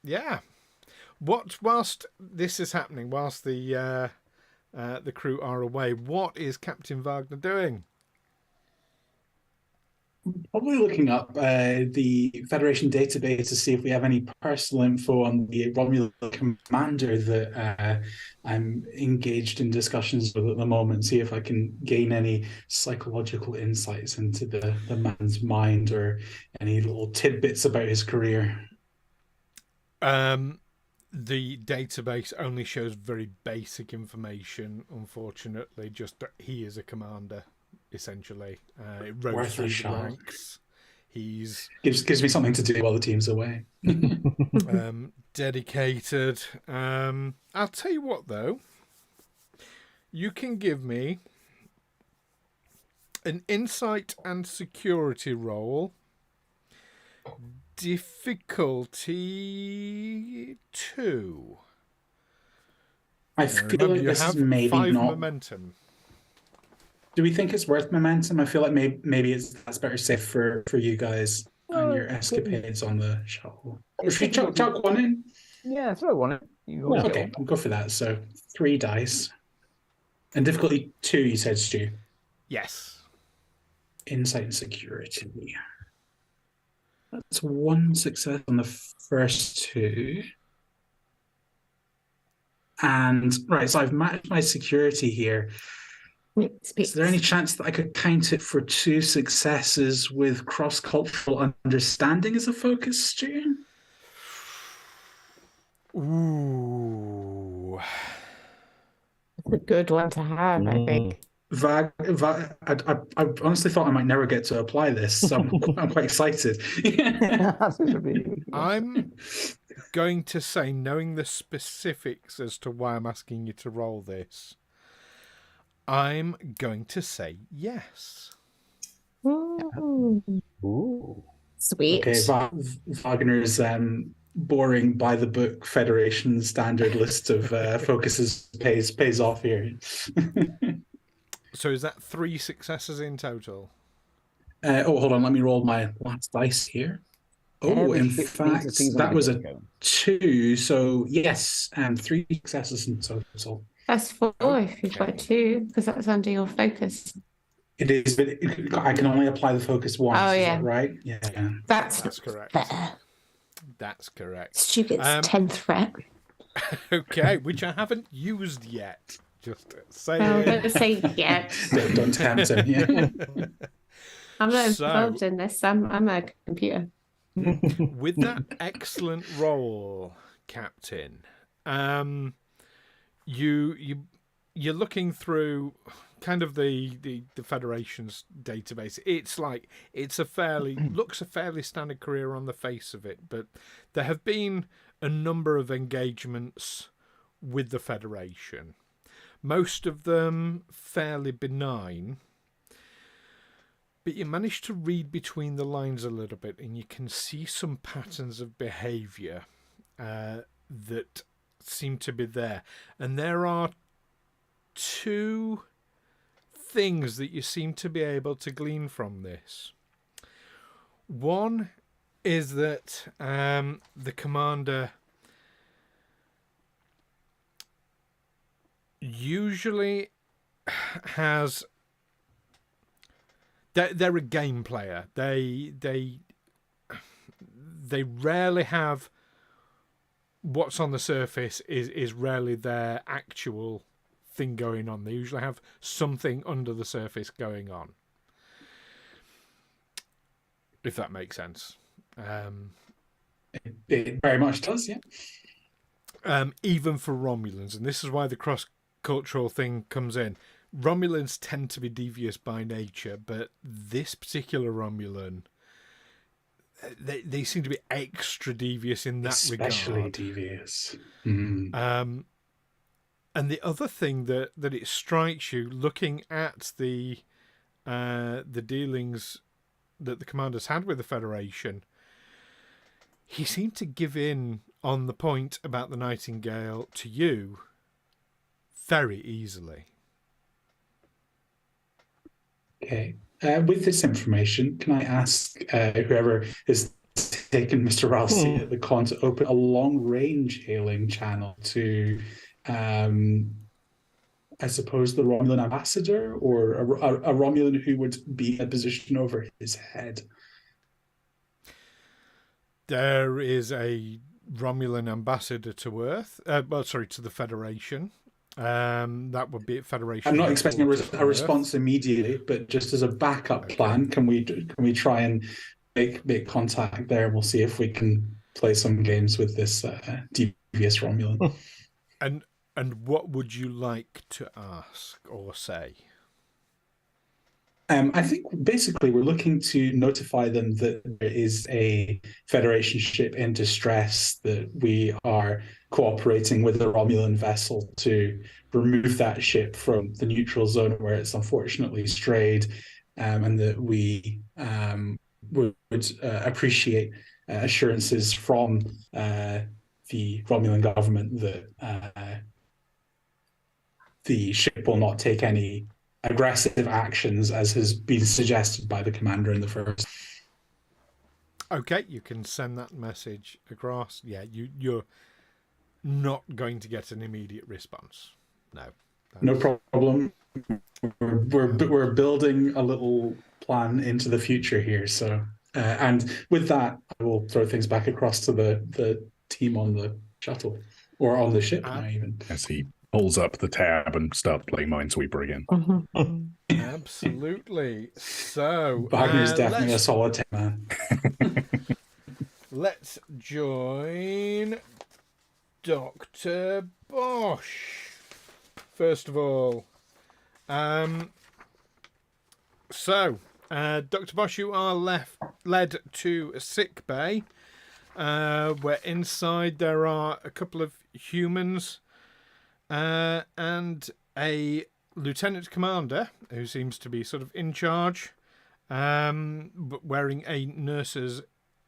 Yeah. Whilst this is happening, whilst the crew are away, what is Captain Wagner doing? Probably looking up the Federation database to see if we have any personal info on the Romulan commander that I'm engaged in discussions with at the moment. See if I can gain any psychological insights into the man's mind or any little tidbits about his career. The database only shows very basic information, unfortunately, just that he is a commander. Essentially, it rose through the ranks. He's gives me something to do while the team's away. Dedicated. I'll tell you what, though. You can give me an insight and security roll. Difficulty 2. I feel like this is maybe 5 not momentum. Do we think it's worth momentum? I feel like maybe that's better safe for you guys and your escapades on the shuttle. Or should we chuck one in? Yeah, throw one in. Okay, we'll go for that. So 3 dice. And difficulty 2, you said, Stu? Yes. Insight and security. That's 1 success on the first 2. And, right, so I've matched my security here. Is there any chance that I could count it for 2 successes with cross-cultural understanding as a focus, Stu? Ooh. It's a good one to have, I think. I honestly thought I might never get to apply this, so I'm quite excited. I'm going to say, knowing the specifics as to why I'm asking you to roll this, I'm going to say yes. Ooh. Sweet. Okay, Wagner's boring by the book Federation standard list of focuses pays off here. So is that 3 successes in total? Hold on, let me roll my last dice here. Oh, in fact, that was a 2. So yes, and 3 successes in total. That's 4 if you've got 2, because that's under your focus. It is, but I can only apply the focus once. Oh, is yeah. that right? Yeah. That's correct. Fair. That's correct. Stupid's 10th threat. Okay, which I haven't used yet. Just say I'm going to say yet. Don't tempt him. Yeah. I'm not involved in this. I'm a computer. With that excellent roll, Captain, you're looking through kind of the Federation's database. Looks a fairly standard career on the face of it, but there have been a number of engagements with the Federation. Most of them fairly benign, but you manage to read between the lines a little bit, and you can see some patterns of behaviour that seem to be there. And there are 2 things that you seem to be able to glean from this. One is that the commander usually has... They're a game player. They rarely have what's on the surface is rarely their actual thing going on. They usually have something under the surface going on, if that makes sense. It very much does, yeah. Even for Romulans, and this is why the cross-cultural thing comes in. Romulans tend to be devious by nature, but this particular Romulan, they seem to be extra devious in that regard. Especially devious. And the other thing that it strikes you, looking at the dealings that the commanders had with the Federation, he seemed to give in on the point about the Nightingale to you very easily. Okay. With this information, can I ask whoever is taken Mr. Wraal's seat at the con to open a long-range hailing channel to, I suppose, the Romulan ambassador, or a Romulan who would be in a position over his head? There is a Romulan ambassador to Earth. To the Federation. That would be at Federation. I'm not expecting a response immediately, but just as a backup plan, can we try and make contact there? We'll see if we can play some games with this devious Romulan. And what would you like to ask or say? I think basically we're looking to notify them that there is a Federation ship in distress, that we are cooperating with a Romulan vessel to remove that ship from the neutral zone where it's unfortunately strayed, and that we would appreciate assurances from the Romulan government that the ship will not take any aggressive actions, as has been suggested by the commander in the first. Okay, you can send that message across. Yeah, you're not going to get an immediate response. No. No problem. We're building a little plan into the future here. So, and with that, I will throw things back across to the team on the shuttle, or on the ship now, even. As he pulls up the tab and starts playing Minesweeper again. Absolutely. So Wagner's definitely a solitaire man. Let's Join Dr. Bosh. First of all, Dr. Bosh, you are led to a sick bay, where inside there are a couple of humans and a lieutenant commander who seems to be sort of in charge, but wearing a nurse's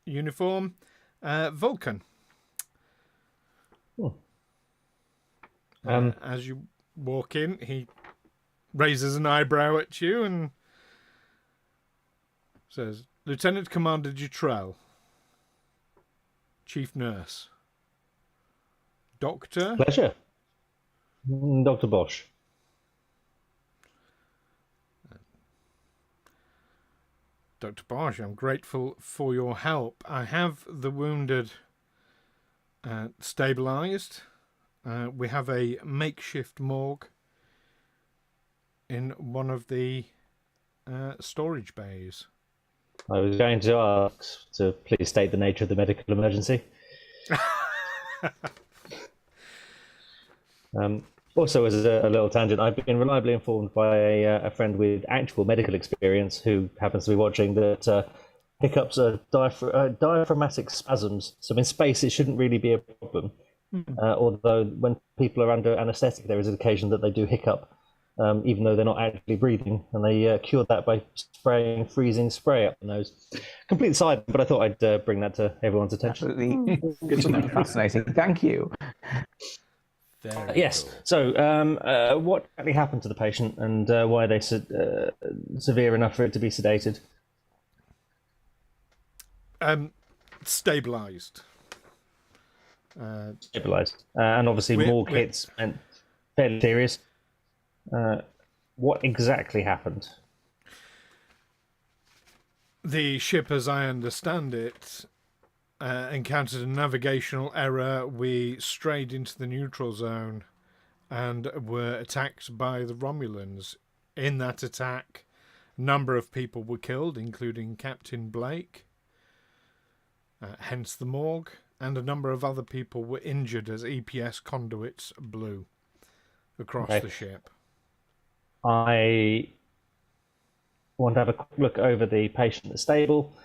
uniform, Vulcan. As you walk in, he raises an eyebrow at you and says, Lieutenant Commander Dutrell, Chief Nurse. Doctor? Pleasure. Dr. Bosh. Dr. Bosh, I'm grateful for your help. I have the wounded stabilised. We have a makeshift morgue in one of the storage bays. I was going to ask to please state the nature of the medical emergency. Also, as a little tangent, I've been reliably informed by a friend with actual medical experience who happens to be watching that hiccups are diaphragmatic spasms. So in space, it shouldn't really be a problem. Although when people are under anaesthetic, there is an occasion that they do hiccup, even though they're not actually breathing. And they cured that by spraying freezing spray up the nose. Complete side, but I thought I'd bring that to everyone's attention. Absolutely. Good to know. Fascinating. Thank you. Yes. So, what actually happened to the patient, and why are they severe enough for it to be sedated? Stabilised. Stabilised. And obviously more hits and fairly serious. What exactly happened? The ship, as I understand it, encountered a navigational error. We strayed into the neutral zone and were attacked by the Romulans. In that attack, a number of people were killed, including Captain Blake, hence the morgue, and a number of other people were injured as EPS conduits blew across the ship. I want to have a quick look over the patient that's stable.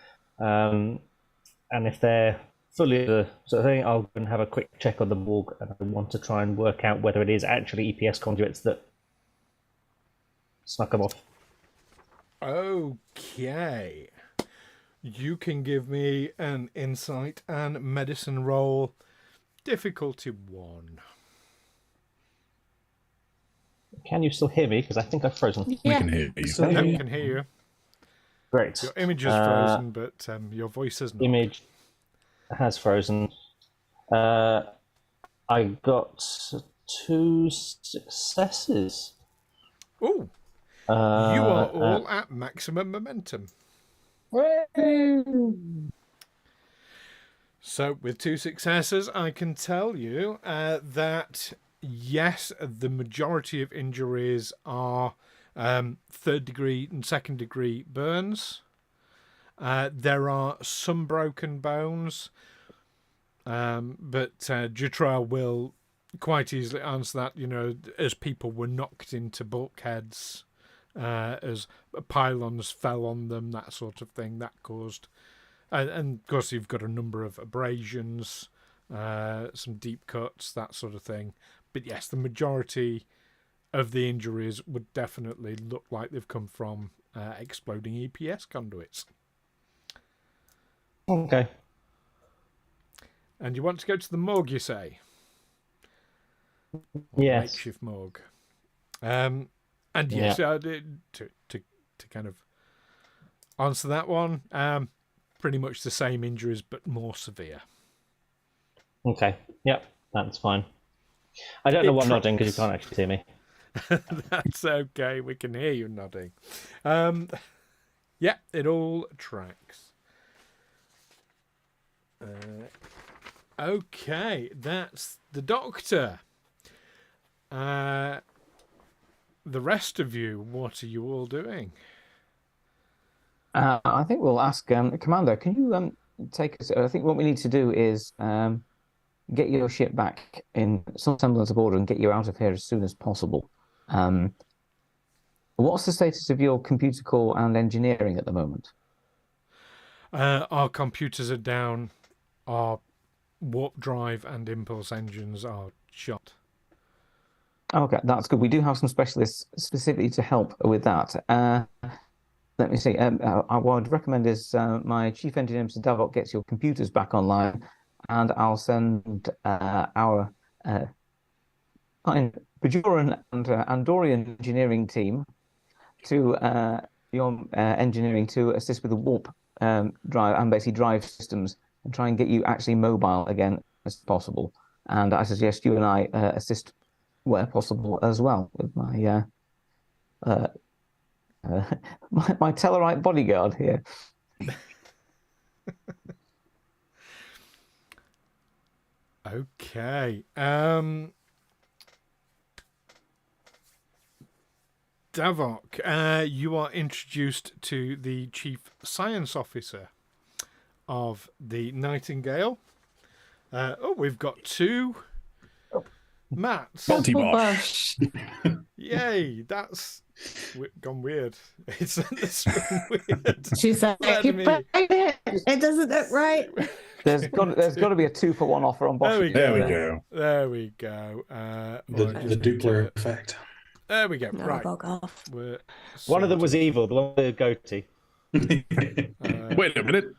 And if they're fully the sort of thing, I'll go and have a quick check on the morgue, and I want to try and work out whether it is actually EPS conduits that snuck them off. Okay. You can give me an insight and medicine roll. Difficulty 1. Can you still hear me? Because I think I've frozen. We Yeah. can hear you. So No, we can hear you. Great. Your image is frozen, but your voice is not. Image has frozen. I got 2 successes. Oh, you are all at maximum momentum. So, with 2 successes, I can tell you that yes, the majority of injuries are 3rd degree and 2nd degree burns. There are some broken bones, but Jutral will quite easily answer that. You know, as people were knocked into bulkheads, as pylons fell on them, that sort of thing, that caused. And of course, you've got a number of abrasions, some deep cuts, that sort of thing. But yes, the majority of the injuries would definitely look like they've come from exploding EPS conduits. Okay. And you want to go to the morgue, you say? Or Yes. Makeshift morgue. And yes, to kind of answer that one, pretty much the same injuries, but more severe. Okay. Yep. That's fine. I don't know what I'm nodding because you tracks. can't actually see me. That's okay. We can hear you nodding. Yeah, it all tracks. Okay, that's the doctor. The rest of you, what are you all doing? I think we'll ask Commander. Can you take us? I think what we need to do is get your ship back in some semblance of order and get you out of here as soon as possible. What's the status of your computer core and engineering at the moment? Our computers are down. Our warp drive and impulse engines are shot. Okay, that's good. We do have some specialists specifically to help with that. Let me see. What I'd recommend is my chief engineer, Mr. Davok, gets your computers back online, and I'll send our Bajoran and Andorian engineering team to your engineering to assist with the warp drive and basically drive systems and try and get you actually mobile again as possible. And I suggest you and I assist where possible as well with my my Tellarite bodyguard here. Okay. Davok, you are introduced to the chief science officer of the Nightingale. We've got 2 Matts. Bosh. Bosh. Yay, that's gone weird. It's gone weird. She's like, Let you me- broke it. It doesn't look right. There's got to be a 2-for-1 offer on Bosch. There we There we go. go. There we go. The Doppler effect. There we go. No, Right. bug off. We're One of them was sorted. evil, the one with the goatee. Wait a minute.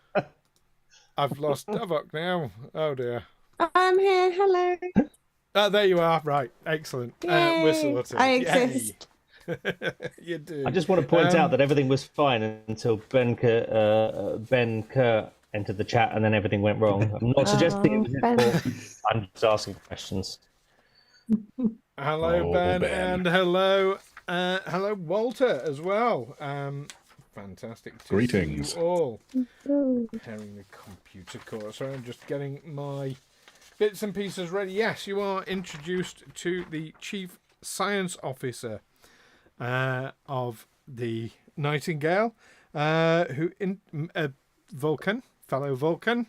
I've lost Davok now. Oh dear. I'm here. Hello. There you are. Right. Excellent. We're Yay. sorted. I Yay. exist. You do. I just want to point out that everything was fine until Ben Kerr entered the chat and then everything went wrong. I'm not suggesting it was his Ben. fault. I'm just asking questions. Hello, Oh, Ben, Ben. and hello, Walter as well. Fantastic to Greetings. see you all. Preparing the computer core. So I'm just getting my bits and pieces ready. Yes, you are introduced to the chief science officer of the Nightingale, Vulcan, fellow Vulcan,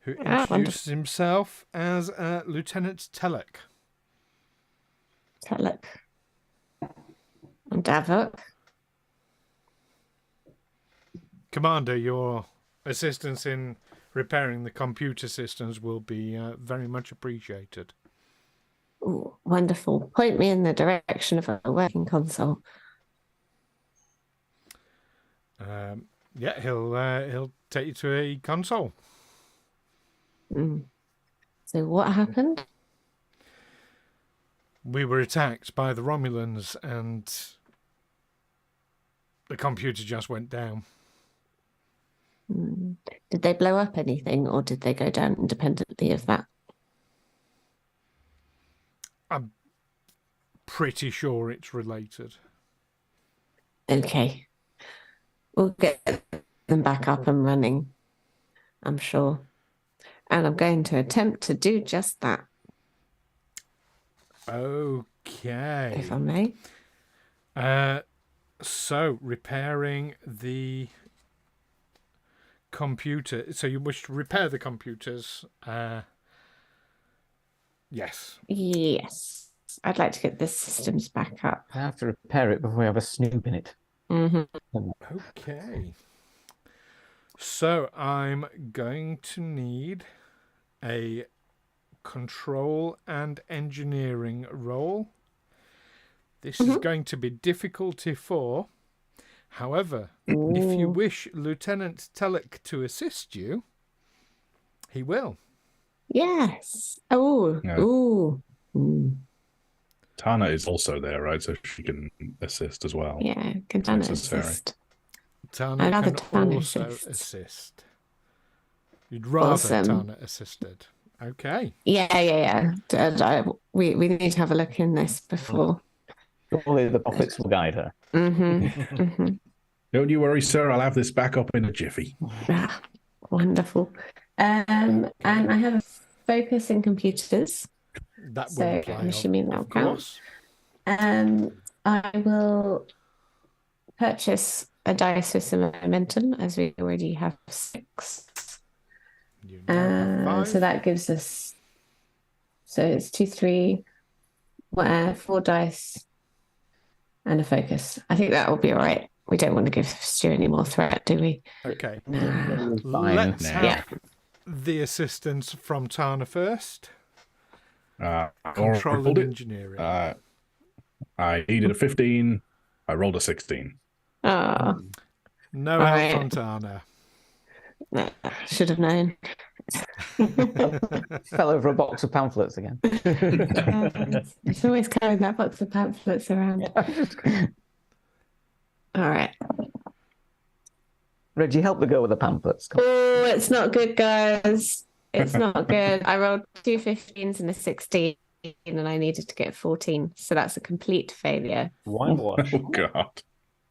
who introduces himself as Lieutenant Telek. Telek. And Davok. Commander, your assistance in repairing the computer systems will be very much appreciated. Ooh, wonderful. Point me in the direction of a working console. Yeah, he'll take you to a console. Mm. So what happened? we were attacked by the Romulans and the computer just went down. Did they blow up anything, or did they go down independently of that? I'm pretty sure it's related. Okay. We'll get them back up and running, I'm sure. And I'm going to attempt to do just that, Okay. if I may. So, repairing the computer. So you wish to repair the computers? Yes. Yes. I'd like to get the systems back up. I have to repair it before we have a snoop in it. Okay. So I'm going to need a control and engineering roll. This is going to be difficulty 4. However, if you wish Lieutenant Telek to assist you, he will. Yes. Oh. Yeah. Ooh. Tana is also there, right? So she can assist as well. Yeah, can Tana necessary. assist? Tana I'd rather can Tana also assist. assist. You'd rather Awesome. Tana assisted. Okay. Yeah. We need to have a look in this before. Surely the puppets will guide her. Don't you worry, sir. I'll have this back up in a jiffy. Ah, wonderful. And I have a focus in computers. That will So apply, I'm assuming that'll of count. course. I will purchase a dice with some momentum, as we already have 6. You now have 5. So that gives us. So it's 2, 3, 4 dice, and a focus. I think that will be all right. We don't want to give Stu any more threat, do we? Okay. Fine. Let's have Yeah. the assistance from Tana first. Or Control rolled and it. engineering. I needed a 15. I rolled a 16. Oh, No all help right. from Tana. Should have known. Fell over a box of pamphlets again. It's always carrying that box of pamphlets around. All right. Reggie, help the girl with the pamphlets. Come on. Oh, it's not good, guys. It's not good. I rolled 2 15s and a 16, and I needed to get 14. So that's a complete failure. Whitewash. Oh, God.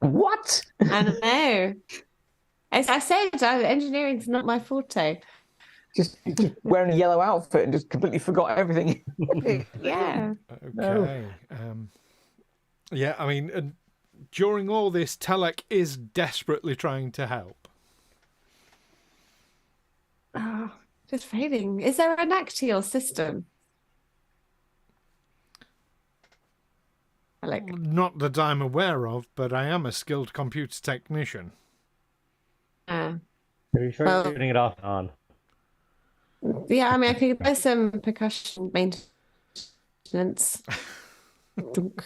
What? I know. As I said, engineering's not my forte. Just wearing a yellow outfit and just completely forgot everything. Yeah. Okay. Yeah, I mean, during all this, Telek is desperately trying to help. Oh, just failing. Is there an Axial system? Like, Not that I'm aware of, but I am a skilled computer technician. Are you sure Well- you're doing it off on? yeah, I mean, I could buy some percussion maintenance. Dunk.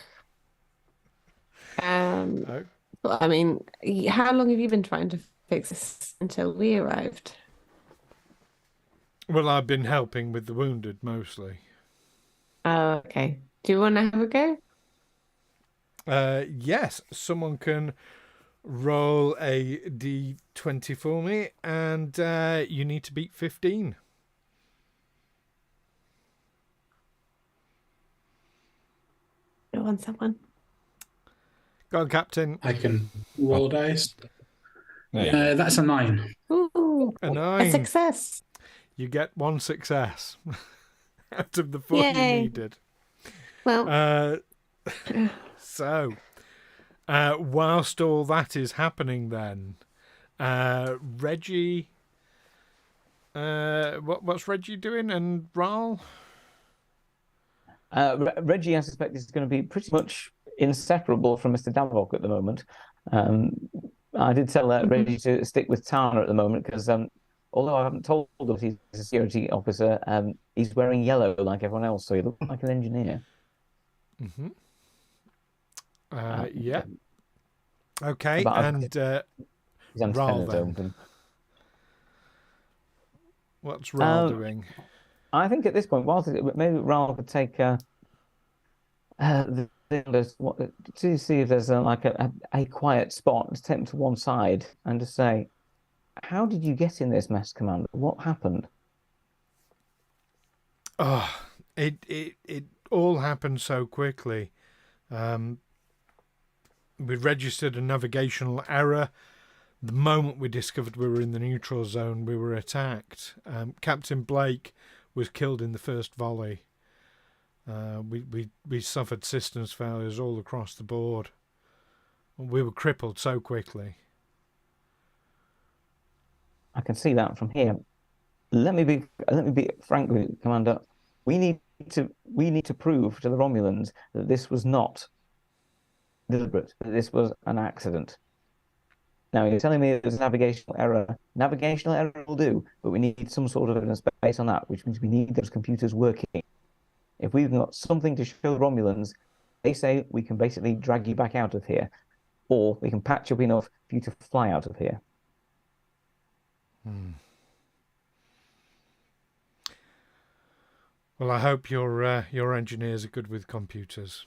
Oh. But, I mean, how long have you been trying to fix this until we arrived? Well, I've been helping with the wounded mostly. Oh, okay. Do you want to have a go? Yes, someone can roll a d20 for me, and you need to beat 15. Go on, someone. Go on, Captain. I can roll dice. Yeah. That's a 9. Ooh, A a 9. success. You get 1 success out of the 4 you Yay. needed. Well, So, whilst all that is happening, then Reggie, what's Reggie doing, and Wraal? Reggie, I suspect, is going to be pretty much inseparable from Mr. Davok at the moment. I did tell Reggie to stick with Tana at the moment because although I haven't told him he's a security officer, he's wearing yellow like everyone else, so he looks like an engineer. Mm-hmm. Yeah. Okay, But and his Wraal antennas then. open. What's Wraal doing? I think at this point, whilst maybe Wraal could take To see if there's a quiet spot, just take them to one side and just say, "How did you get in this mess, Commander? What happened?" Oh, it all happened so quickly. We registered a navigational error. The moment we discovered we were in the neutral zone, we were attacked. Captain Blake was killed in the first volley. We suffered systems failures all across the board. We were crippled so quickly. I can see that from here. Let me be frank with you, Commander. We need to prove to the Romulans that this was not deliberate, that this was an accident. Now, you're telling me there's a navigational error. Navigational error will do, but we need some sort of evidence based on that, which means we need those computers working. If we've got something to show the Romulans, they say we can basically drag you back out of here, or we can patch up enough for you to fly out of here. Well, I hope your engineers are good with computers.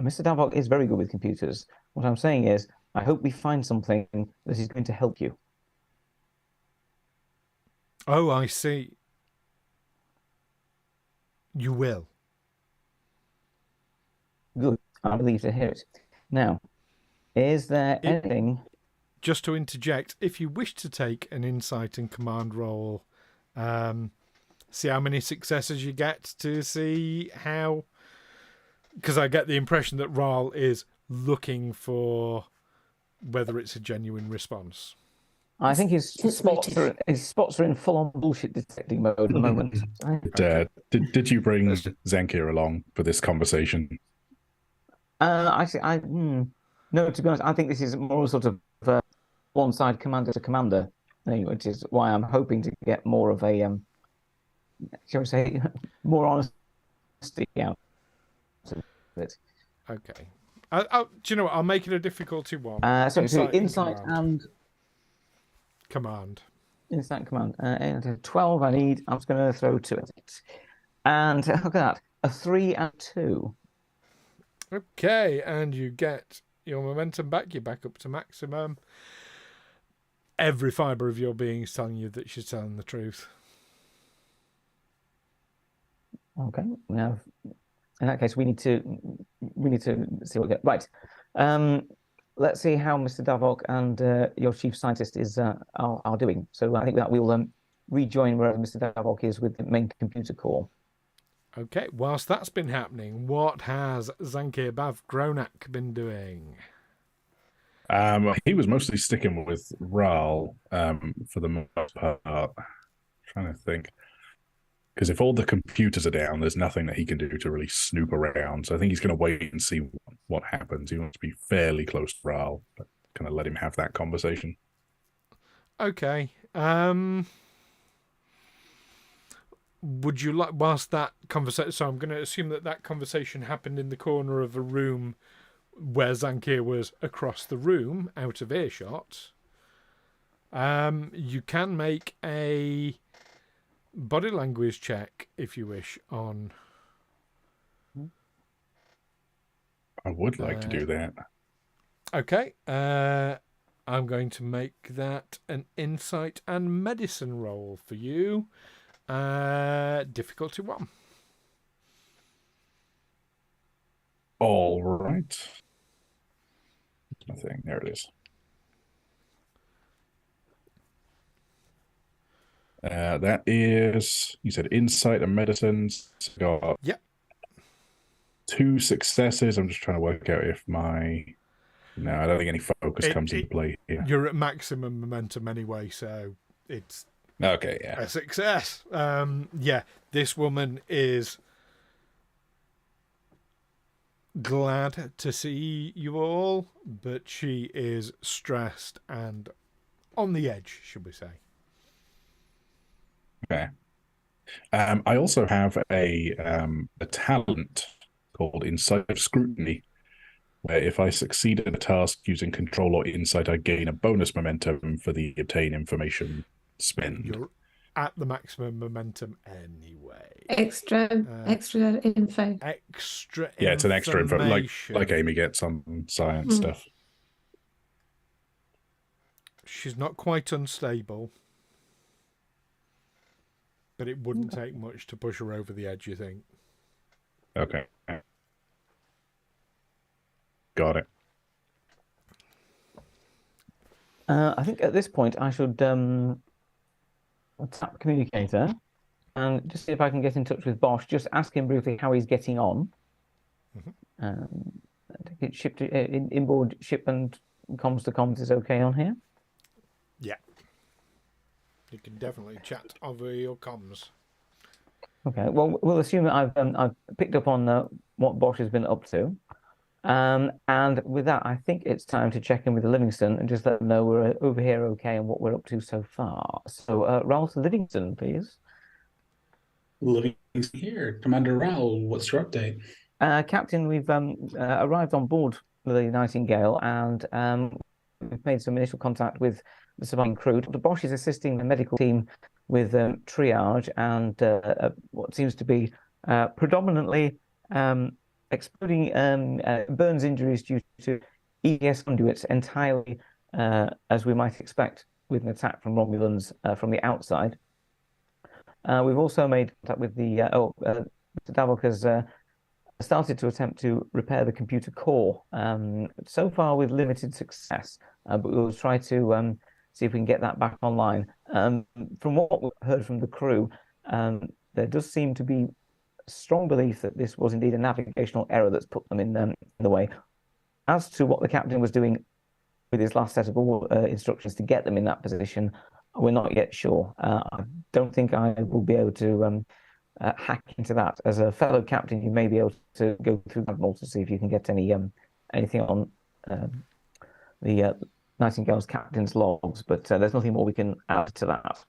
Mr. Davok is very good with computers. What I'm saying is, I hope we find something that is going to help you. Oh, I see. You will. Good. I'm relieved to hear it. Now, is there anything... Just to interject, if you wish to take an insight and command roll, see how many successes you get to see how... Because I get the impression that Wraal is looking for whether it's a genuine response. I think his spots are in full-on bullshit detecting mode at the moment. Did you bring Zankir along for this conversation? No, to be honest, I think this is more sort of one-side commander to commander thing, which is why I'm hoping to get more of a, shall we say, more honesty out of it. Okay. Do you know what? I'll make it a difficulty one. So insight and command. Insight command. 12 I need. I'm just going to throw 2 at it. And look at that. A 3 and 2. Okay, and you get your momentum back. You're back up to maximum. Every fibre of your being is telling you that she's telling the truth. Okay. Now, in that case, we need to see what we get. Right. Let's see how Mr. Davok and your chief scientist are doing. So I think that we'll rejoin wherever Mr. Davok is with the main computer core. Okay. Whilst that's been happening, what has Zankir Gronnahk been doing? He was mostly sticking with Wraal for the most part. Trying to think. Because if all the computers are down, there's nothing that he can do to really snoop around. So I think he's going to wait and see what happens. He wants to be fairly close to Wraal, but kind of let him have that conversation. Okay. Would you like, whilst that conversation... So I'm going to assume that conversation happened in the corner of a room where Zankir was across the room, out of earshot. You can make a body language check, if you wish, on... I would like to do that. Okay. I'm going to make that an insight and medicine roll for you. Difficulty 1. All right. Nothing. There it is. That is, you said insight and medicines. Got Yep. 2 successes. I'm just trying to work out if my... No, I don't think any focus comes into play here. You're at maximum momentum anyway, so it's okay, yeah, a success. Yeah, this woman is glad to see you all, but she is stressed and on the edge, should we say. Okay. I also have a talent called Insight of Scrutiny, where if I succeed in a task using control or insight, I gain a bonus momentum for the obtain information spend. at the maximum momentum anyway. Extra info. Extra Yeah, it's an extra info, like information. Amy gets on science stuff. She's not quite unstable, but it wouldn't take much to push her over the edge, you think? Okay. Got it. I think at this point I should tap communicator and just see if I can get in touch with Bosh. Just ask him briefly how he's getting on. Get shipped inboard ship and comms to comms is okay on here. Yeah. You can definitely chat over your comms. Okay. Well, we'll assume that I've picked up on what Bosh has been up to. And with that, I think it's time to check in with the Livingstone and just let them know we're over here okay and what we're up to so far. So, Wraal to Livingstone, please. Livingstone here. Commander Wraal, what's your update? Captain, we've arrived on board the Nightingale and we've made some initial contact with the surviving crew. Dr. Bosh is assisting the medical team with triage and what seems to be predominantly exploding burns injuries due to ES conduits entirely as we might expect with an attack from Romulans from the outside. We've also made contact with the Davok has started to attempt to repair the computer core, so far with limited success, but we'll try to see if we can get that back online. From what we've heard from the crew, there does seem to be strong belief that this was indeed a navigational error that's put them in the way. As to what the captain was doing with his last set of instructions to get them in that position, we're not yet sure. I don't think I will be able to hack into that. As a fellow captain, you may be able to go through Admiral to see if you can get anything on the Nightingale's captain's logs, but there's nothing more we can add to that.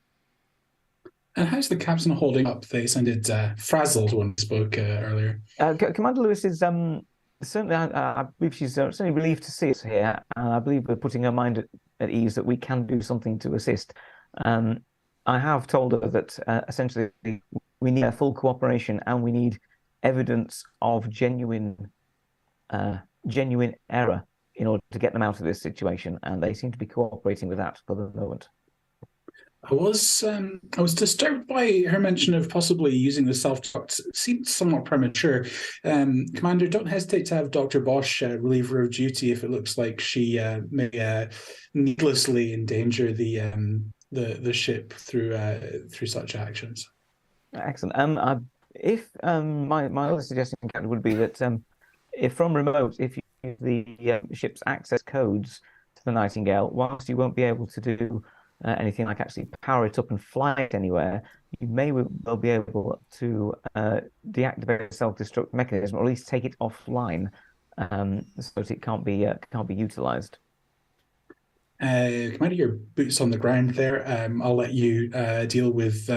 And how's the captain holding up? They sounded frazzled when we spoke earlier. Commander Lewis is certainly, I believe she's certainly relieved to see us here, and I believe we're putting her mind at ease that we can do something to assist. I have told her that essentially we need a full cooperation and we need evidence of genuine error in order to get them out of this situation, and they seem to be cooperating with that for the moment. I was disturbed by her mention of possibly using the self-destruct. It seemed somewhat premature. Commander, don't hesitate to have Dr. Bosh relieve her of duty if it looks like she may needlessly endanger the ship through such actions. Excellent. If my other suggestion, Captain, would be that if from remote, if you use the ship's access codes to the Nightingale, whilst you won't be able to do anything like actually power it up and fly it anywhere, you may well be able to deactivate the self-destruct mechanism, or at least take it offline, so that it can't be utilized. Commander, your boots on the ground there. I'll let you deal with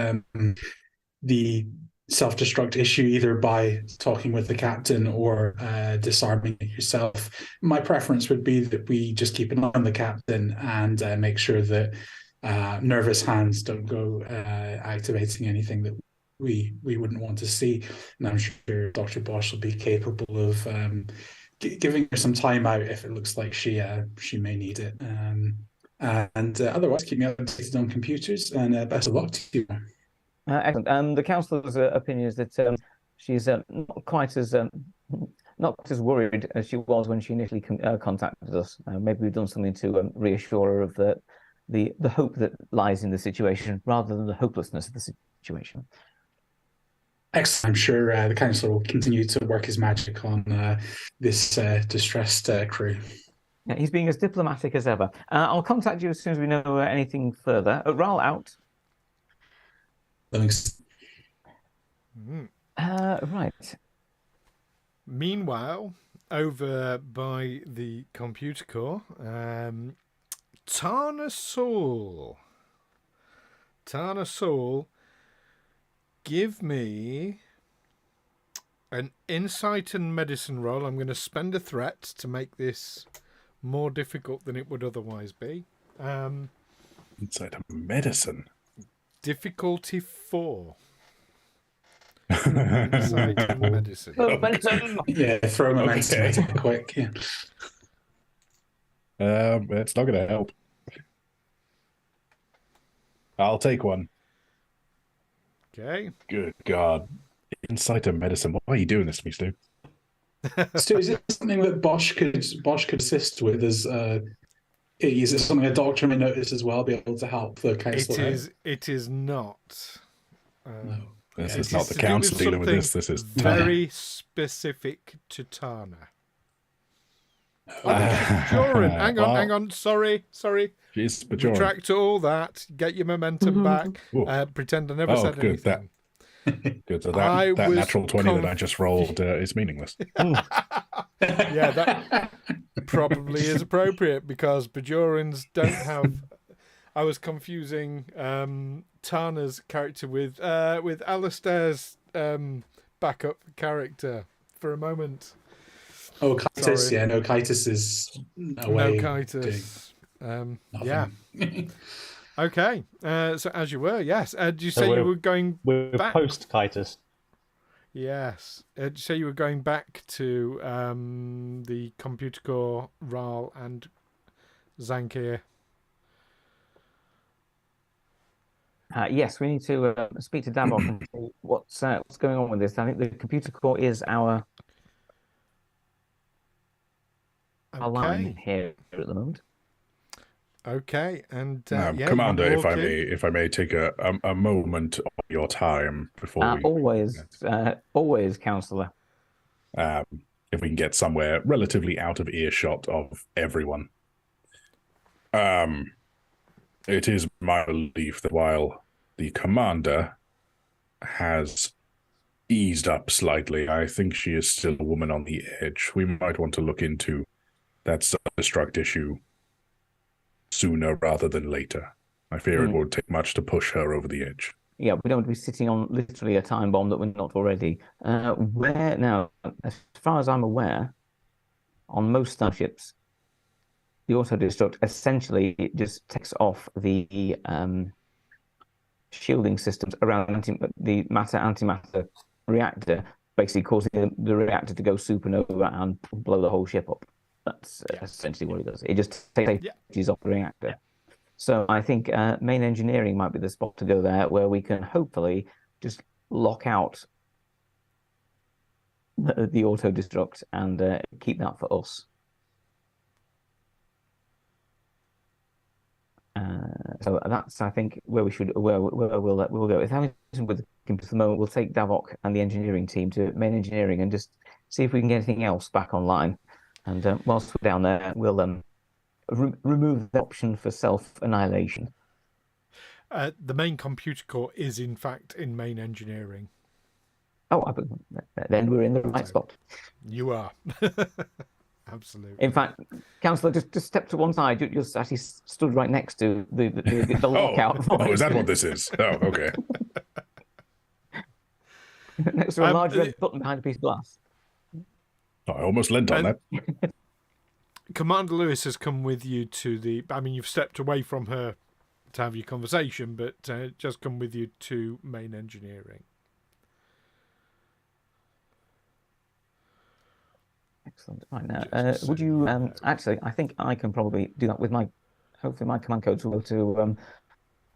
the self-destruct issue either by talking with the captain or disarming it yourself. My preference would be that we just keep an eye on the captain and make sure that nervous hands don't go activating anything that we wouldn't want to see. And I'm sure Dr. Bosh will be capable of giving her some time out if it looks like she may need it. And otherwise, keep me updated on computers, and best of luck to you. Excellent. The counsellor's opinion is that she's not quite as worried as she was when she initially contacted us. Maybe we've done something to reassure her of the hope that lies in the situation rather than the hopelessness of the situation. Excellent. I'm sure the counsellor will continue to work his magic on this distressed crew. Yeah, he's being as diplomatic as ever. I'll contact you as soon as we know anything further. Wraal out. Thanks. Right. Meanwhile, over by the computer core, Tana Saul, give me an insight and medicine roll. I'm going to spend a threat to make this more difficult than it would otherwise be. Insight and medicine. Difficulty 4. Insight and medicine. Momentum. Yeah, throw momentum Okay. at it quick. Yeah. It's not going to help. I'll take one. Okay. Good God. Insight and medicine. Why are you doing this to me, Stu? Stu, is it something that Bosh could assist with? Is it something a doctor may notice as well, be able to help the counsellor? It is not. No. This It is not the to do with council dealing with this. something This is very specific to Tana. Bajoran. Hang on. Sorry. She's Bajoran. Retract all that. Get your momentum back. Ooh. Pretend I never said good. anything. Good. So I that was natural 20 that I just rolled is meaningless. Yeah, that probably is appropriate because Bajorans don't have. I was confusing Tana's character with Alastair's backup character for a moment. Oh, Kitus. Sorry. Yeah, no, Kitus is away. No Kitus. Yeah. Nothing. Okay. So as you were, yes. Did you So say you we're- were going We're back? post Kitus. Yes. Did you say you were going back to the computer core, Wraal and Zankir? Yes, we need to speak to Davok and see what's going on with this. I think the computer core is our line here at the moment. Okay, and Commander, you if I walk in. if I may take a moment of your time before we Always, Counsellor. if we can get somewhere relatively out of earshot of everyone. It is my belief that while the commander has eased up slightly, I think she is still a woman on the edge. We might want to look into that self-destruct issue sooner rather than later. I fear it won't take much to push her over the edge. Yeah, we don't want to be sitting on literally a time bomb that we're not already. Where now, as far as I'm aware, on most starships, the auto-destruct essentially just takes off the shielding systems around the matter-antimatter reactor, basically causing the reactor to go supernova and blow the whole ship up. That's essentially what it does. It just takes off the reactor. So I think main engineering might be the spot to go there, where we can hopefully just lock out the auto-destruct and keep that for us. So that's, I think, where we should where we'll go. If I'm with the computer for the moment, we'll take Davok and the engineering team to main engineering and just see if we can get anything else back online. And whilst we're down there, we'll remove the option for self-annihilation. The main computer core is, in fact, in main engineering. Oh, then we're in the right spot. You are. Absolutely. In fact, Counsellor, just step to one side. You're actually stood right next to the lockout. Oh, is that what this is? Oh, okay. Next to a large red button behind a piece of glass. I almost leant on that. Commander Lewis has come with you to the... I mean, you've stepped away from her to have your conversation, but just come with you to main engineering. Excellent. Right now, would you actually? I think I can probably do that with my. Hopefully, my command codes will go to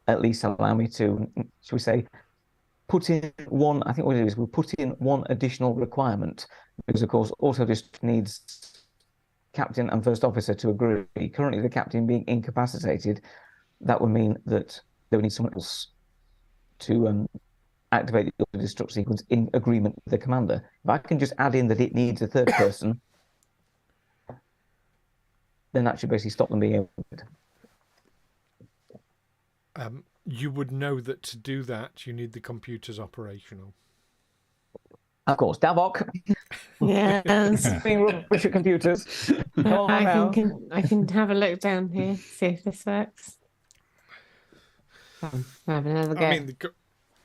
at least allow me to. Shall we say, put in one? I think what it is, we'll put in one additional requirement because, of course, also just needs captain and first officer to agree. Currently, the captain being incapacitated, that would mean that they would need someone else to activate the auto-destruct sequence in agreement with the commander. If I can just add in that it needs a third person, then that should basically stop them being able to. You would know that to do that, you need the computers operational. Of course, Davok. Yes. Being rubbish at computers. I can have a look down here, see if this works. Have another go. I mean,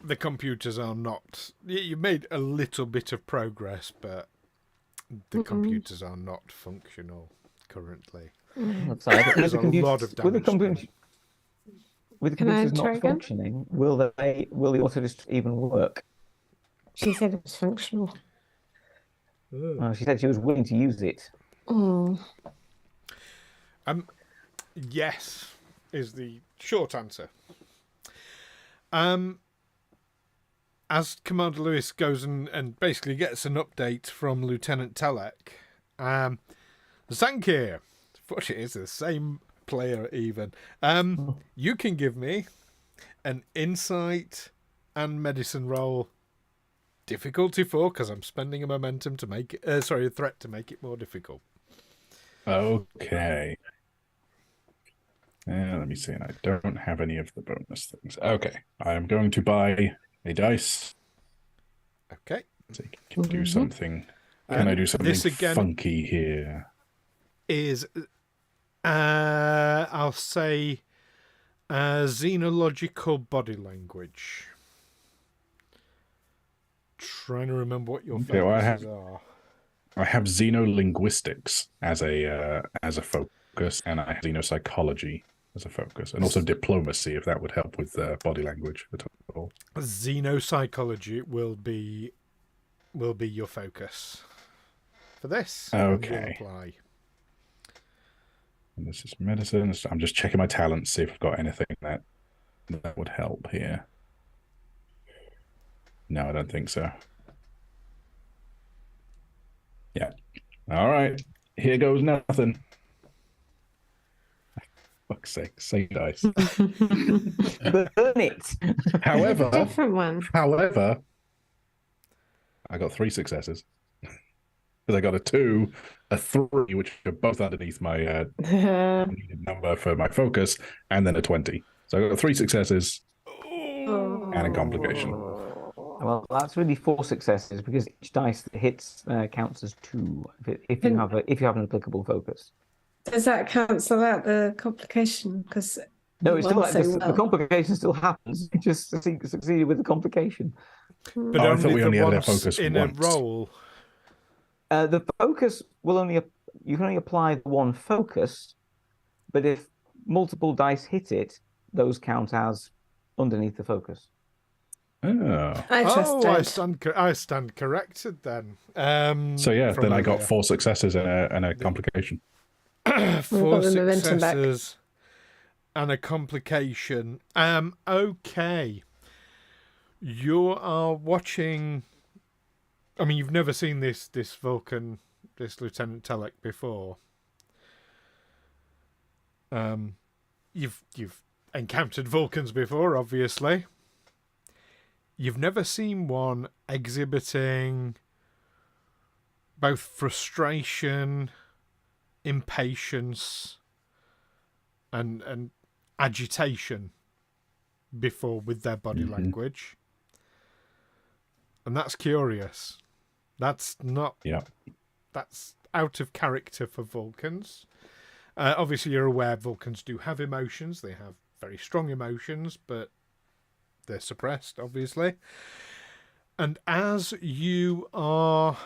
the computers are not... You made a little bit of progress, but the computers are not functional currently. Sorry, There's a lot of damage. with the Can I computers try not again? functioning, will the autodist even work? She said it was functional. Well, she said she was willing to use it. Mm. Yes, is the short answer. As Commander Lewis goes and basically gets an update from Lieutenant Telek, Zankir, fortunately it's the same player even, you can give me an insight and medicine roll, difficulty 4, because I'm spending a momentum to make it, a threat to make it more difficult. Okay. Let me see. And I don't have any of the bonus things. Okay. I'm going to buy a dice. Okay. So you can do something. Can I do something This again funky here? is, I'll say, xenological body language. Trying to remember what your Okay, well, focuses are. I have xenolinguistics as a focus, and I have xenopsychology as a focus, and also diplomacy, if that would help with body language at all. Xenopsychology will be your focus for this. Okay. You'll apply. And this is medicine. So I'm just checking my talents, see if I've got anything that would help here. No, I don't think so. Yeah. All right. Here goes nothing. Fuck's sake, say dice. Burn it. However, Different one. I got 3 successes. Because I got a 2, a 3, which are both underneath my needed number for my focus, and then a 20. So I got 3 successes and a complication. Well, that's really 4 successes because each dice that hits counts as 2 if you have an applicable focus. Does that cancel out the complication? Because No, it's still the complication still happens. You just succeeded with the complication. But I thought we only had a once focus in once. a roll. The focus will you can only apply the one focus, but if multiple dice hit it, those count as underneath the focus. Oh. I stand corrected then. So yeah, then I got 4 successes and a complication. 4 successes and a complication. Okay. You are watching. I mean, you've never seen this Vulcan, this Lieutenant Telek before. You've encountered Vulcans before, obviously. You've never seen one exhibiting both frustration, impatience, and agitation before with their body language. And that's curious. That's not... Yeah. That's out of character for Vulcans. Obviously, you're aware Vulcans do have emotions. They have very strong emotions, but they're suppressed, obviously. And as you are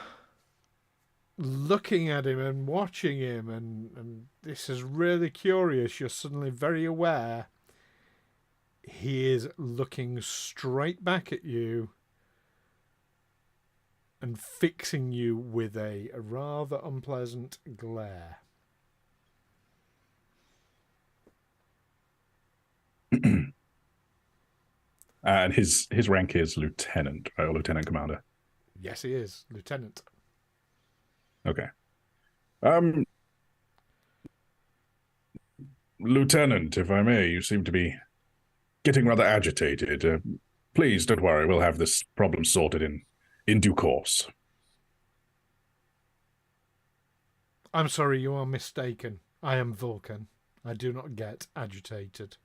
looking at him and watching him, and this is really curious, you're suddenly very aware he is looking straight back at you and fixing you with a rather unpleasant glare. And his rank is lieutenant, right, or lieutenant commander. Yes, he is lieutenant. Okay. Lieutenant, if I may, you seem to be getting rather agitated. Please don't worry, we'll have this problem sorted in due course. I'm sorry, you are mistaken. I am Vulcan. I do not get agitated.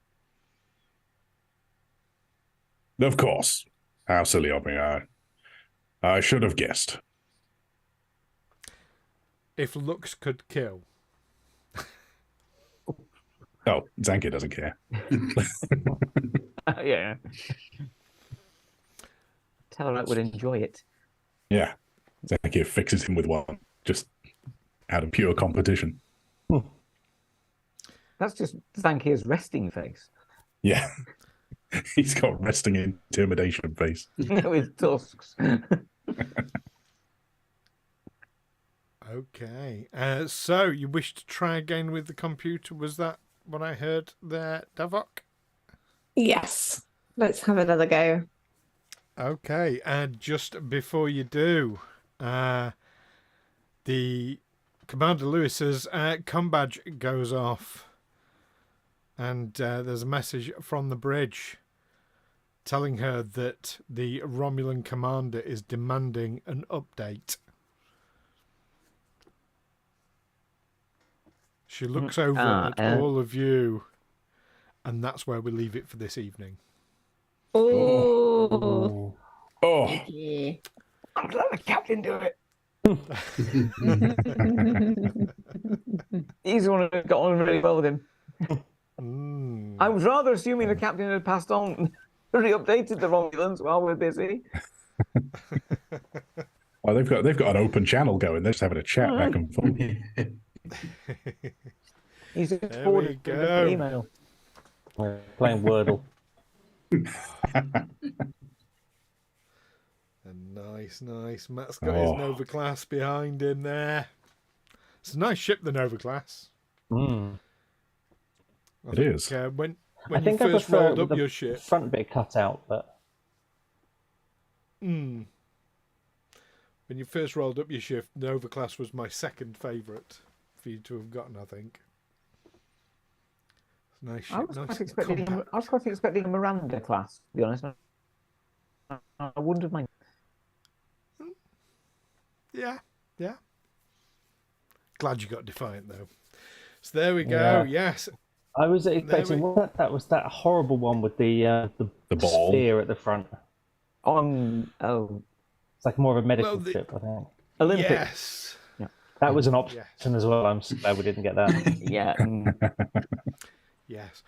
Of course. How silly of me. I should have guessed. If looks could kill. Oh, Zankir doesn't care. Yeah. Telek would enjoy it. Yeah. Zankir fixes him with one, just out of pure competition. That's just Zankir's resting face. Yeah. He's got resting intimidation face. With tusks. Okay. So you wish to try again with the computer? Was that what I heard there, Davok? Yes. Let's have another go. Okay. And just before you do, the Commander Lewis's comm badge goes off, and there's a message from the bridge telling her that the Romulan commander is demanding an update. She looks over at all of you, and that's where we leave it for this evening. Oh. Yeah. I'm glad the captain do it. He's the one who got on really well with him. I was rather assuming the captain had passed on, re-updated the Romulans while we're busy. Well, they've got an open channel going. They're just having a chat back and forth. He's just There forwarded we an go. email. We're playing Wordle. Nice. Matt's got his Nova class behind him there. It's a nice ship, the Nova class. It is. When I think you I first prefer rolled up the your ship, front bit cut out, but when you first rolled up your ship, Nova class was my second favourite for you to have gotten, I think. Nice ship, I was nice quite expecting a Miranda class, to be honest. I wouldn't have minded. Yeah. Glad you got Defiant though. So there we go. Yeah. Yes. I was expecting that was that horrible one with the ball spear at the front. It's like more of a medical Well, ship, I think. Olympic. Yes. Yeah. That was an option as well. I'm so glad we didn't get that. Yeah. Yes.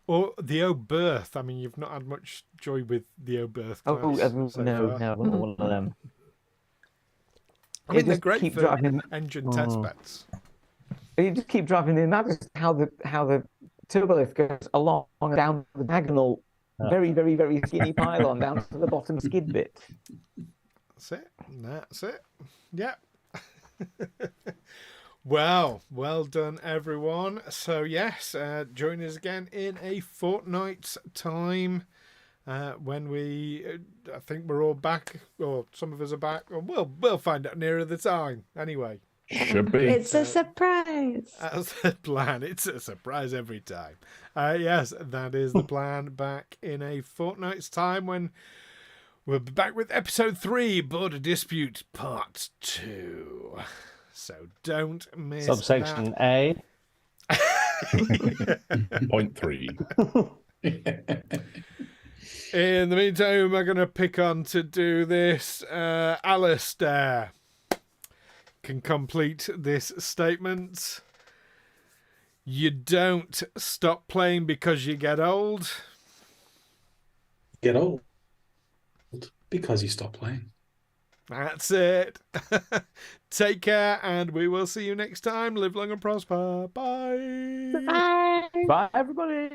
Or the O'Birth. I mean, you've not had much joy with the O'Birth class. No, so no, far. one of them. I mean, You they're just great keep for driving- engine test beds. You just keep driving the map. How the turbolift goes along down the diagonal, very, very, very skinny pylon down to the bottom skid bit. That's it. Yeah. Well done, everyone. So yes, join us again in a fortnight's time when I think we're all back, or some of us are back, or we'll find out nearer the time. Anyway, should be. It's a surprise. that's the plan. It's a surprise every time. Yes, that is the plan. Back in a fortnight's time when we'll be back with episode 3, Border Dispute Part 2. So don't miss Subsection A. Point 3. In the meantime, we're going to pick on to do this. Alastair can complete this statement. You don't stop playing because you get old. Get old because you stop playing. That's it. Take care, and we will see you next time. Live long and prosper. Bye. Bye. Bye, everybody.